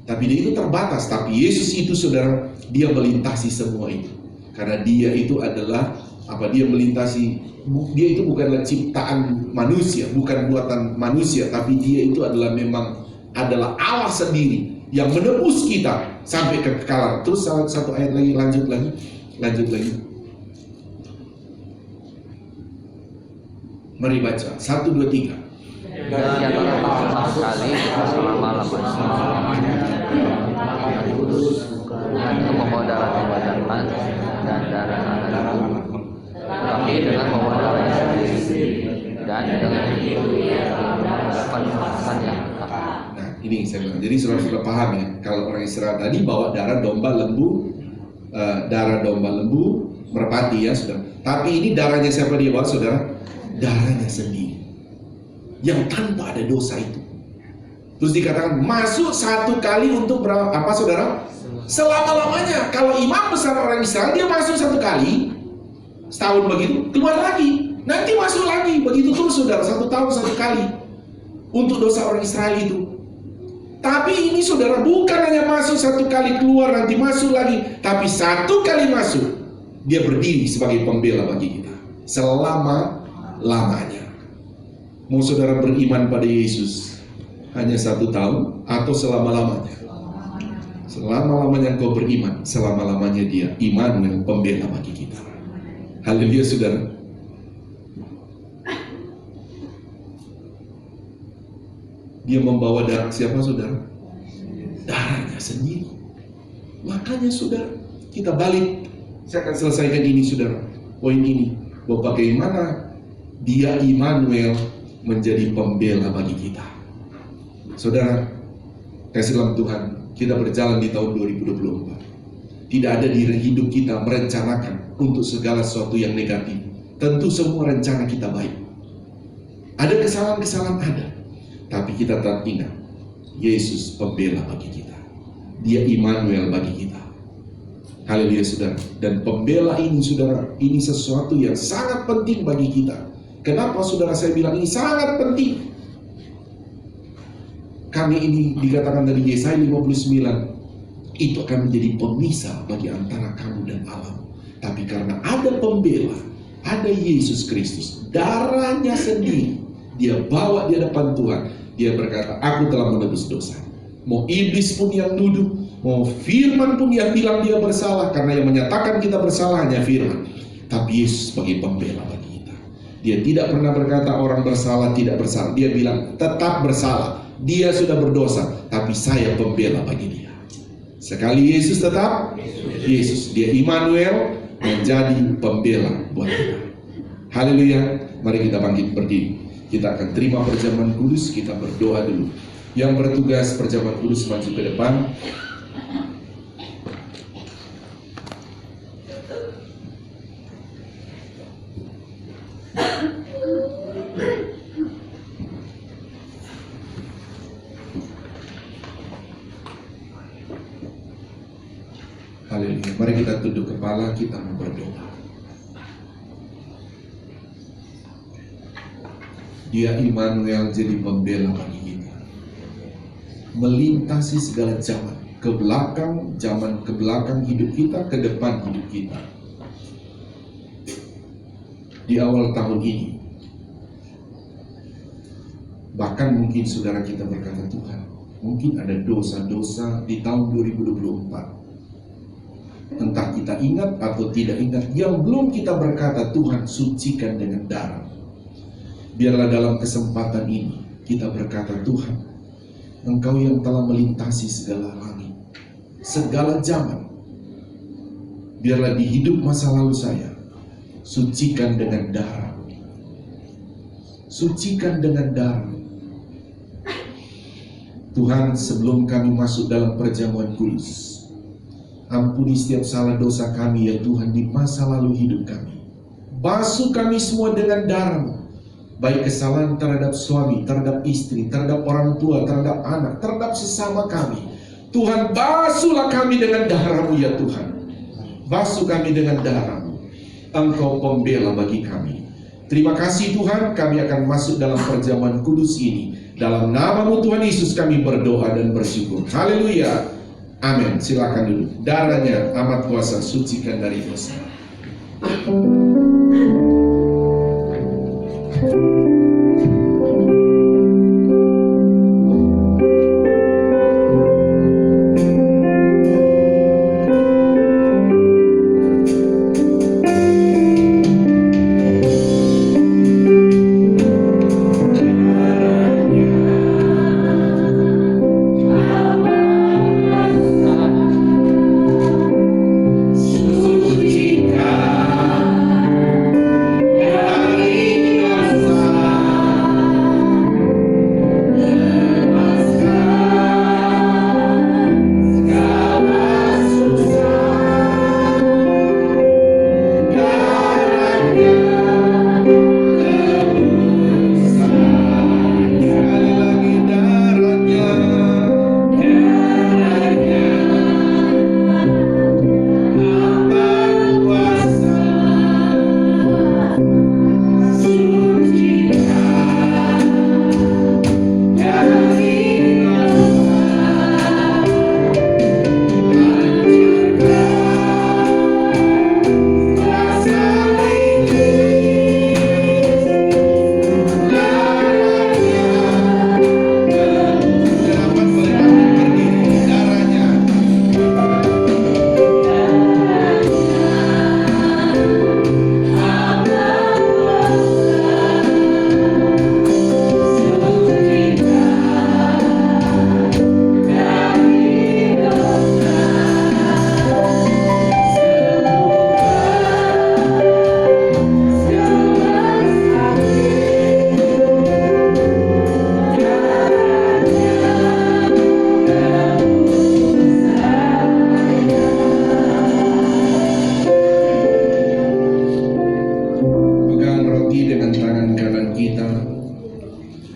Tapi dia itu terbatas. Tapi Yesus itu, saudara, dia melintasi semua itu. Karena dia itu adalah dia melintasi, dia itu bukanlah ciptaan manusia, bukan buatan manusia, tapi dia itu adalah memang adalah Allah sendiri yang menebus kita sampai kekekalan. Terus satu ayat lagi, lanjut lagi. Mari baca 1, 2, 3. Dan yang pertama sekali selama-lamanya kudus untuk membawa darah pembacaan dan darah anak itu, tapi dengan membawa darah sendiri dan dengan itu mendapat keputusan yang tetap. Nah, ini saya bilang. Jadi saudara paham ya, kalau orang Israel tadi bawa darah domba lembu merpati ya, saudara. Tapi ini darahnya siapa dia bawa, saudara? Darahnya sendiri, yang tanpa ada dosa itu. Terus dikatakan masuk satu kali untuk apa, saudara? Selama-lamanya. Kalau imam besar orang Israel, dia masuk satu kali, setahun begitu, keluar lagi, nanti masuk lagi, begitu terus, saudara, 1 tahun 1 kali untuk dosa orang Israel itu. Tapi ini, saudara, bukan hanya masuk 1 kali, keluar nanti masuk lagi, tapi 1 kali masuk, dia berdiri sebagai pembela bagi kita selama-lamanya. Mau saudara beriman pada Yesus hanya 1 tahun atau selama-lamanya? Selama-lamanya engkau beriman, selama-lamanya dia Immanuel, pembela bagi kita. Haleluya, saudara. Dia membawa darah siapa, saudara? Darahnya sendiri. Makanya, saudara, kita balik. Saya akan selesaikan ini, saudara, poin ini, bahwa bagaimana dia Immanuel menjadi pembela bagi kita. Saudara, kasih dalam Tuhan, kita berjalan di tahun 2024. Tidak ada di hidup kita merencanakan untuk segala sesuatu yang negatif. Tentu semua rencana kita baik. Ada kesalahan-kesalahan, ada. Tapi kita tetap ingat, Yesus pembela bagi kita. Dia Immanuel bagi kita. Haleluya, saudara. Dan pembela ini, saudara, ini sesuatu yang sangat penting bagi kita. Kenapa, saudara, saya bilang ini sangat penting? Kami ini dikatakan dari Yesaya 59, itu akan menjadi pemisah bagi antara kamu dan Allah. Tapi karena ada pembela, ada Yesus Kristus, darahnya sendiri, dia bawa di hadapan Tuhan. Dia berkata, aku telah menebus dosa. Mau iblis pun yang nuduh, mau firman pun yang bilang dia bersalah, karena yang menyatakan kita bersalah hanya firman. Tapi Yesus sebagai pembela bagi kita. Dia tidak pernah berkata orang bersalah tidak bersalah. Dia bilang tetap bersalah. Dia sudah berdosa, tapi saya pembela bagi dia. Sekali Yesus tetap Yesus, dia Immanuel, menjadi pembela buat kita. Haleluya. Mari kita bangkit berdiri. Kita akan terima perjamuan kudus. Kita berdoa dulu. Yang bertugas perjamuan kudus maju ke depan. Haleluya. Mari kita tunduk kepala, kita berdoa. Dia Immanuel jadi pembela bagi kita. Melintasi segala zaman, ke belakang, zaman ke belakang hidup kita, ke depan hidup kita. di awal tahun ini. Bahkan mungkin saudara kita berkata, Tuhan, mungkin ada dosa-dosa di tahun 2024. Entah kita ingat atau tidak ingat, yang belum kita berkata, Tuhan sucikan dengan darah. Biarlah dalam kesempatan ini kita berkata, Tuhan, Engkau yang telah melintasi segala langit, segala zaman. Biarlah di hidup masa lalu saya, sucikan dengan darah. Sucikan dengan darah. Tuhan, sebelum kami masuk dalam perjamuan kudus, ampuni setiap salah dosa kami ya Tuhan di masa lalu hidup kami. Basuh kami semua dengan darah-Mu, baik kesalahan terhadap suami, terhadap istri, terhadap orang tua, terhadap anak, terhadap sesama kami. Tuhan, basuhlah kami dengan darah-Mu ya Tuhan. Basuh kami dengan darah-Mu. Engkau pembela bagi kami. Terima kasih Tuhan, kami akan masuk dalam perjamuan kudus ini. Dalam nama-Mu Tuhan Yesus kami berdoa dan bersyukur. Haleluya. Amin. Silakan duduk. Darahnya amat kuasa, sucikan dari dosa.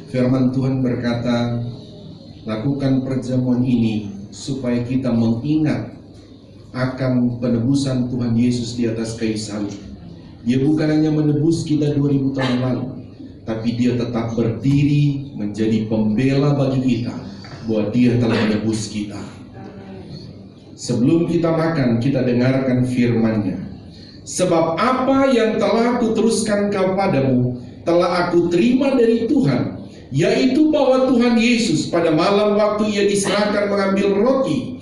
Firman Tuhan berkata, lakukan perjamuan ini supaya kita mengingat akan penebusan Tuhan Yesus di atas kayu salib. Dia bukan hanya menebus kita 2000 tahun lalu, tapi Dia tetap berdiri menjadi pembela bagi kita, bahwa Dia telah menebus kita. Sebelum kita makan, kita dengarkan firman-Nya. Sebab apa yang telah aku teruskan kepadamu, telah aku terima dari Tuhan, yaitu bahwa Tuhan Yesus pada malam waktu Ia diserahkan mengambil roti,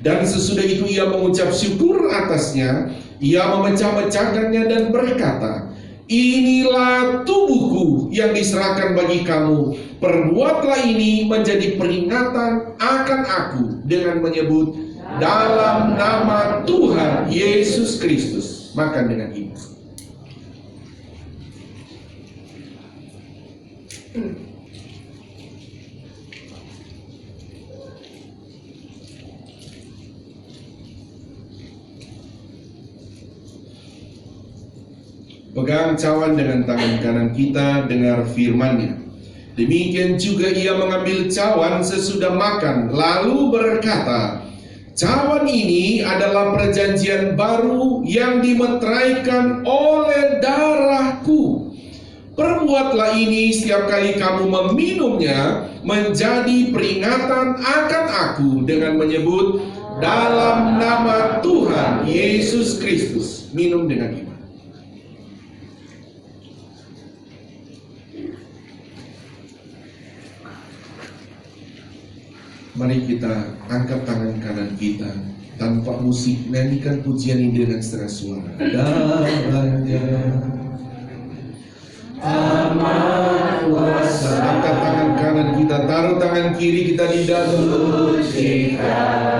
dan sesudah itu Ia mengucap syukur atasnya, Ia memecah-mecahkannya dan berkata, inilah tubuhku yang diserahkan bagi kamu, perbuatlah ini menjadi peringatan akan aku, dengan menyebut dalam nama Tuhan Yesus Kristus. Makan dengan iman. Pegang cawan dengan tangan kanan kita, dengar firman-Nya. Demikian juga Ia mengambil cawan sesudah makan, lalu berkata, cawan ini adalah perjanjian baru yang dimeteraikan oleh darahku. Perbuatlah ini setiap kali kamu meminumnya, menjadi peringatan akan aku, dengan menyebut dalam nama Tuhan Yesus Kristus. Minum dengan iman. Mari kita angkat tangan kanan kita tanpa musik, nyanyikan pujian ini dengan secara suara. Darahnya amat kuasa. Angkat tangan kanan kita, taruh tangan kiri kita di dalam.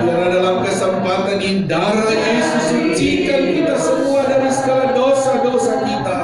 Biar dalam kesempatan ini darah Yesus sucikan kita semua dari segala dosa-dosa kita.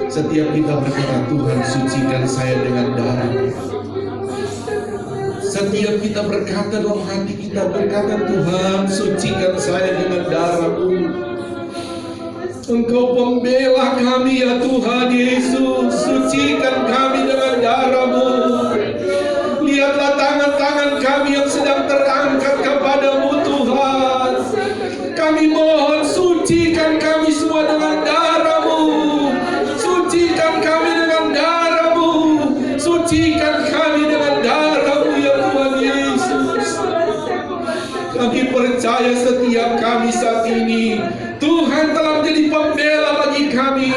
Setiap kita berkata, Tuhan sucikan saya dengan darah. Setiap kita berkata dalam hati kita, berkata, Tuhan sucikan saya dengan darah-Mu. Engkau pembela kami ya Tuhan Yesus, sucikan kami dengan darah-Mu. Lihatlah tangan-tangan kami yang sedang terangkat kepadamu Tuhan. Kami mohon sucikan kami semua dengan darah-Mu. Sucikan kami dengan darah-Mu. Sucikan kami dengan darah-Mu ya Tuhan Yesus. Kami percaya setiap kami saat ini Tuhan telah menjadi pembela bagi kami.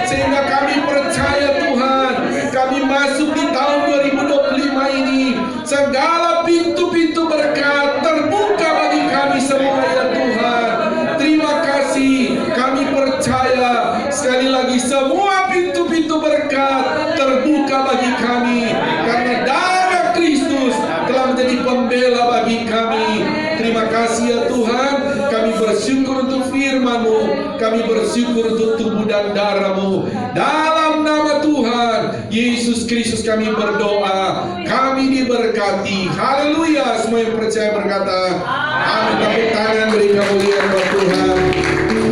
Sehingga kami percaya Tuhan, kami masuk di tahun 2025 ini, segala pintu-pintu berkat terbuka bagi kami semua ya Tuhan. Terima kasih, kami percaya sekali lagi semua pintu-pintu berkat terbuka bagi kami karena darah Kristus telah menjadi pembela bagi kami. Terima kasih ya Tuhan, kami bersyukur untuk firman-Mu, kami bersyukur untuk tubuh dan darah-Mu. Dalam nama Tuhan Yesus Kristus kami berdoa, kami diberkati. Haleluya. Semua yang percaya berkata amin. Tepuk tangan, beri kemuliaan buat Tuhan.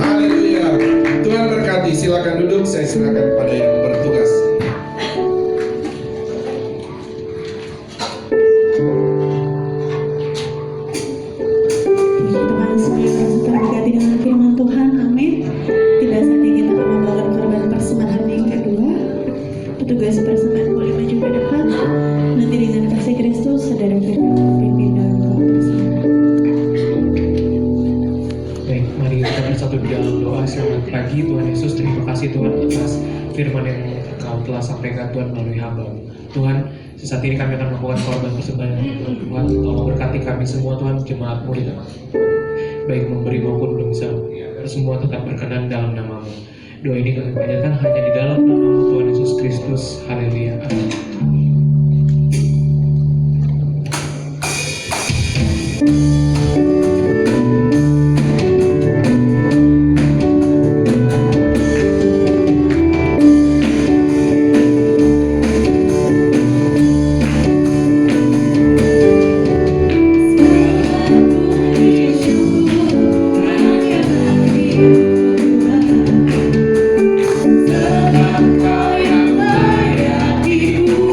Haleluya. Tuhan berkati. Silakan duduk, saya silakan pada yang bertugas. Tuhan semua yang merasa terberkati dengan firman Tuhan, amin. Tidak saatnya kita akan membawakan korban persembahan yang kedua. Petugas persembahan boleh maju ke depan. Nanti dengan kasih Kristus, saudara firman pimpin dalam doa persembahan. Baik, mari kita bersatu di dalam doa. Selamat pagi Tuhan Yesus, terima kasih Tuhan atas firman yang Engkau telah sampaikan Tuhan melalui hamba-Mu. Tuhan, saat ini kami akan melakukan korban persembahan. Tuhan, tolong berkati kami semua Tuhan, jemaat-Mu di dalam, baik memberi maupun belum bisa, semua tetap berkenan dalam nama-Mu. Doa ini kami panjatkan hanya di dalam nama-Mu Tuhan Yesus Kristus. Haleluya. Amin. Sebab Kau yang layak dipuji.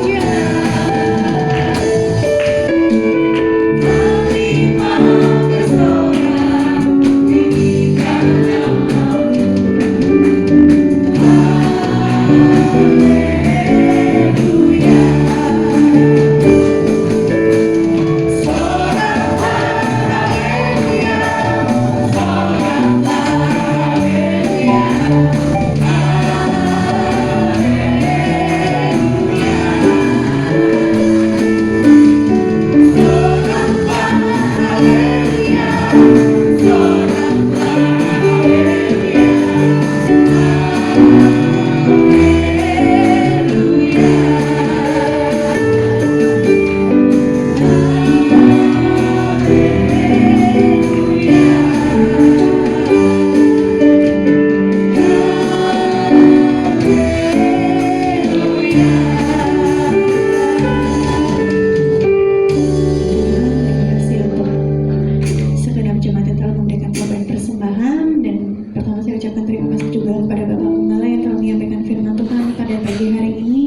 terima kasih juga kepada Bapak Gembala yang telah menyampaikan firman Tuhan pada pagi hari ini.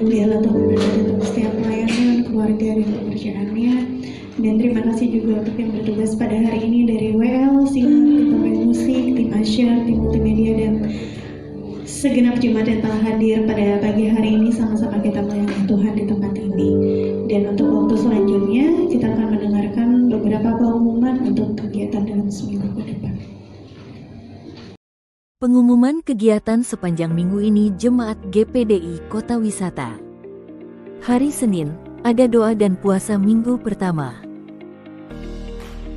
Dialah Tuhan berkati untuk setiap pelayanan, keluarga, dan pekerjaannya. Dan terima kasih juga untuk yang bertugas pada hari ini dari WL, Sinar, tim pemain musik, tim Asyar, tim multimedia, dan segenap jemaat yang telah hadir pada pagi hari ini sama-sama kita melayani Tuhan di tempat ini. Dan untuk waktu selanjutnya kita akan mendengarkan beberapa pengumuman untuk kegiatan dalam seminggu ke depan. Pengumuman kegiatan sepanjang minggu ini Jemaat GPDI Kota Wisata. Hari Senin, ada doa dan puasa minggu pertama.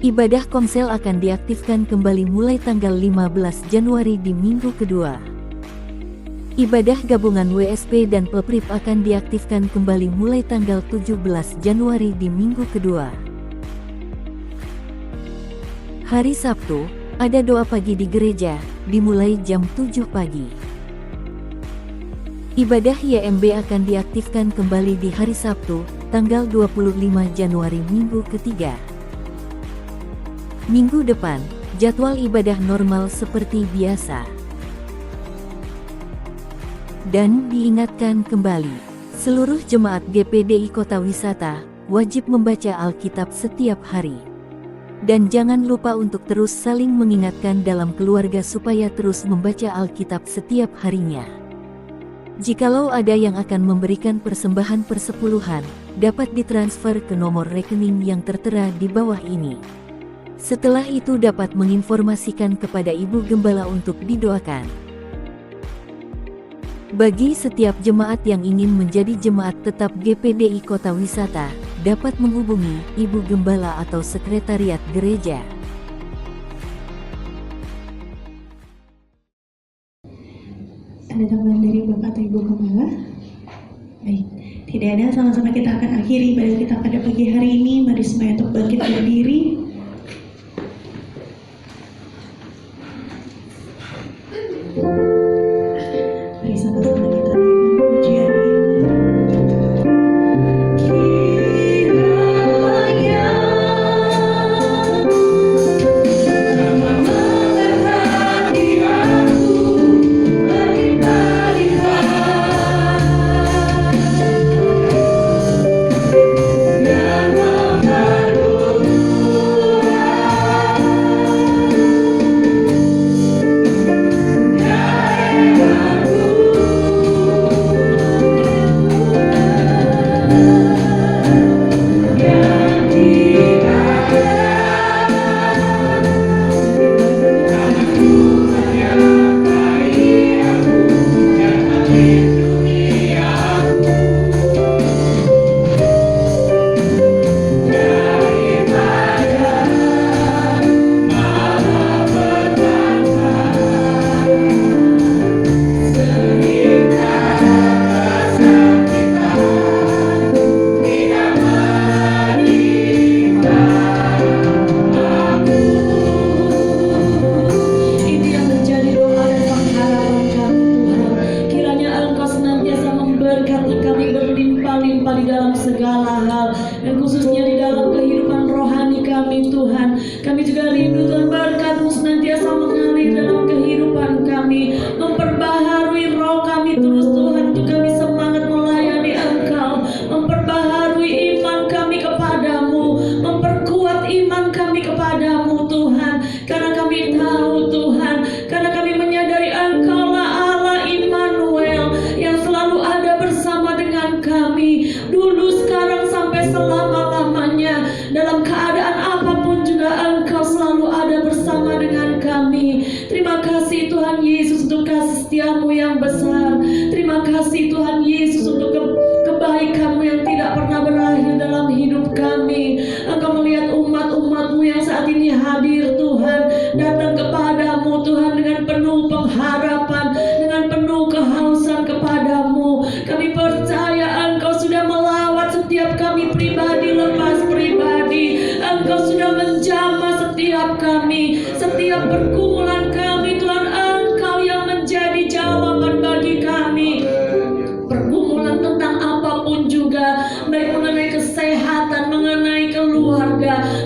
Ibadah komsel akan diaktifkan kembali mulai tanggal 15 Januari di minggu kedua. Ibadah gabungan WSP dan Pelprip akan diaktifkan kembali mulai tanggal 17 Januari di minggu kedua. Hari Sabtu, ada doa pagi di gereja, dimulai jam 7 pagi. Ibadah YMB akan diaktifkan kembali di hari Sabtu, tanggal 25 Januari minggu ketiga. Minggu depan, jadwal ibadah normal seperti biasa. Dan diingatkan kembali, seluruh jemaat GPDI Kota Wisata wajib membaca Alkitab setiap hari. Dan jangan lupa untuk terus saling mengingatkan dalam keluarga supaya terus membaca Alkitab setiap harinya. Jikalau ada yang akan memberikan persembahan persepuluhan, dapat ditransfer ke nomor rekening yang tertera di bawah ini. Setelah itu dapat menginformasikan kepada Ibu Gembala untuk didoakan. Bagi setiap jemaat yang ingin menjadi jemaat tetap GPDI Kota Wisata, dapat menghubungi Ibu Gembala atau Sekretariat Gereja. Ada tambahan dari Bapak atau Ibu Gembala? Baik, tidak ada. Sama-sama kita akan akhiri ibadah kita pada pagi hari ini. Mari semuanya untuk bangkit berdiri. Mari sama-sama kita naikkan pujian ini.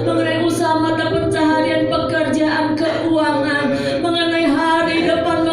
Mengenai usaha mata pencaharian, keuangan, mengenai hari depan,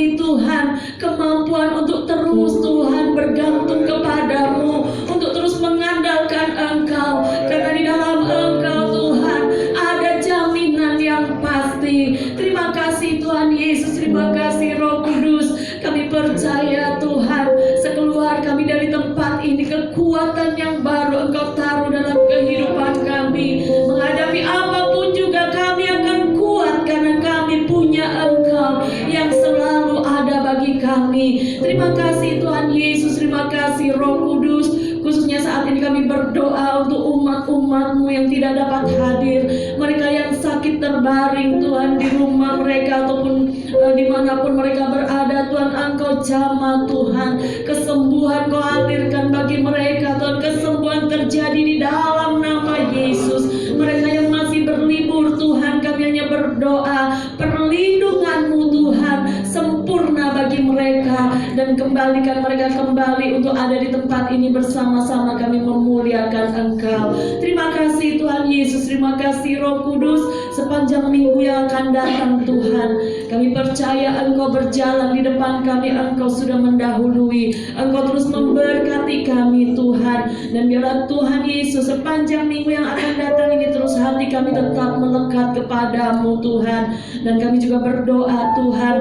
kami Tuhan kemampuan untuk terus Tuhan bergantung kepadamu, untuk terus mengandalkan Engkau, karena di dalam Engkau Tuhan ada jaminan yang pasti. Terima kasih Tuhan Yesus, terima kasih Roh Kudus. Kami percaya Tuhan, sekeluar kami dari tempat ini, kekuatan yang baru Engkau taruh dalam kehidupan kami. Menghadapi apapun juga kami akan kuat, karena kami punya Engkau yang selalu ada bagi kami. Terima kasih Tuhan Yesus, terima kasih Roh Kudus. Khususnya saat ini kami berdoa untuk umat-umat-Mu yang tidak dapat hadir, mereka yang sakit terbaring Tuhan di rumah mereka ataupun dimanapun mereka berada. Tuhan, Engkau jamah Tuhan, kesembuhan Kau hadirkan bagi mereka Tuhan, kesembuhan terjadi di dalam nama Yesus. Mereka yang masih berlibur Tuhan, kami hanya berdoa perlindungan-Mu Tuhan sempurna bagi mereka, dan kembalikan mereka kembali untuk ada di tempat ini bersama-sama kami memuliakan Engkau. Terima kasih Tuhan Yesus, terima kasih Roh Kudus. Sepanjang minggu yang akan datang Tuhan, kami percaya Engkau berjalan di depan kami, Engkau sudah mendahului, Engkau terus memberkati kami Tuhan. Dan biarlah Tuhan Yesus sepanjang minggu yang akan datang ini terus hati kami tetap melekat kepadamu Tuhan. Dan kami juga berdoa Tuhan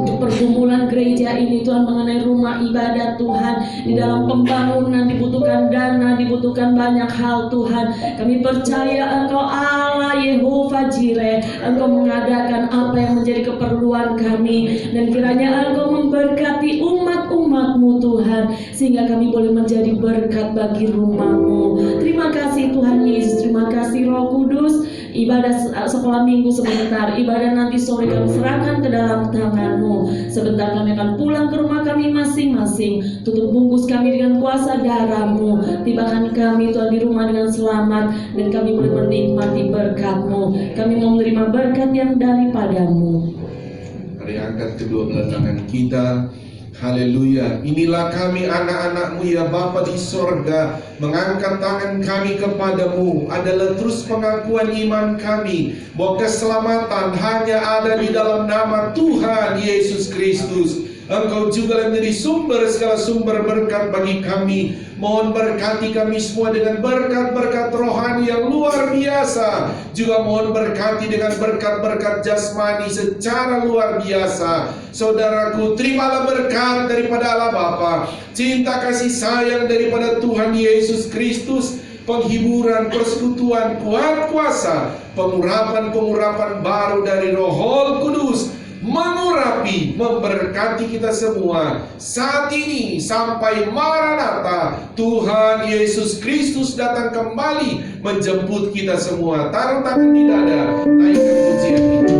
untuk pergumulan gereja ini Tuhan, mengenai rumah ibadah Tuhan. Di dalam pembangunan dibutuhkan dana, dibutuhkan banyak hal Tuhan. Kami percaya Engkau Allah Yehova Jireh, Engkau mengadakan apa yang menjadi keperluan kami. Dan kiranya Engkau memberkati umat-umat-Mu Tuhan, sehingga kami boleh menjadi berkat bagi rumah-Mu. Terima kasih Tuhan Yesus, terima kasih Roh Kudus. Ibadah sekolah minggu sebentar, ibadah nanti sore kami serahkan ke dalam tangan-Mu. Sebentar kami akan pulang ke rumah kami masing-masing. Tutup bungkus kami dengan kuasa darah-Mu. Tibakan kami Tuhan di rumah dengan selamat, dan kami boleh menikmati berkat-Mu. Kami mau menerima berkat yang daripada-Mu. Mari angkat kedua belah tangan kita. Haleluya. Inilah kami anak-anak-Mu ya Bapa di sorga. Mengangkat tangan kami kepadamu adalah terus pengakuan iman kami bahwa keselamatan hanya ada di dalam nama Tuhan Yesus Kristus. Engkau juga menjadi segala sumber berkat bagi kami. Mohon berkati kami semua dengan berkat-berkat rohani yang luar biasa. Juga mohon berkati dengan berkat-berkat jasmani secara luar biasa. Saudaraku, terimalah berkat daripada Allah Bapa, cinta kasih sayang daripada Tuhan Yesus Kristus, penghiburan, persekutuan, kuat kuasa, pengurapan-pengurapan baru dari Roh Kudus mengurapi, memberkati kita semua saat ini sampai Maranatha, Tuhan Yesus Kristus datang kembali menjemput kita semua. Taruh tangan di dada, naikkan pujian itu.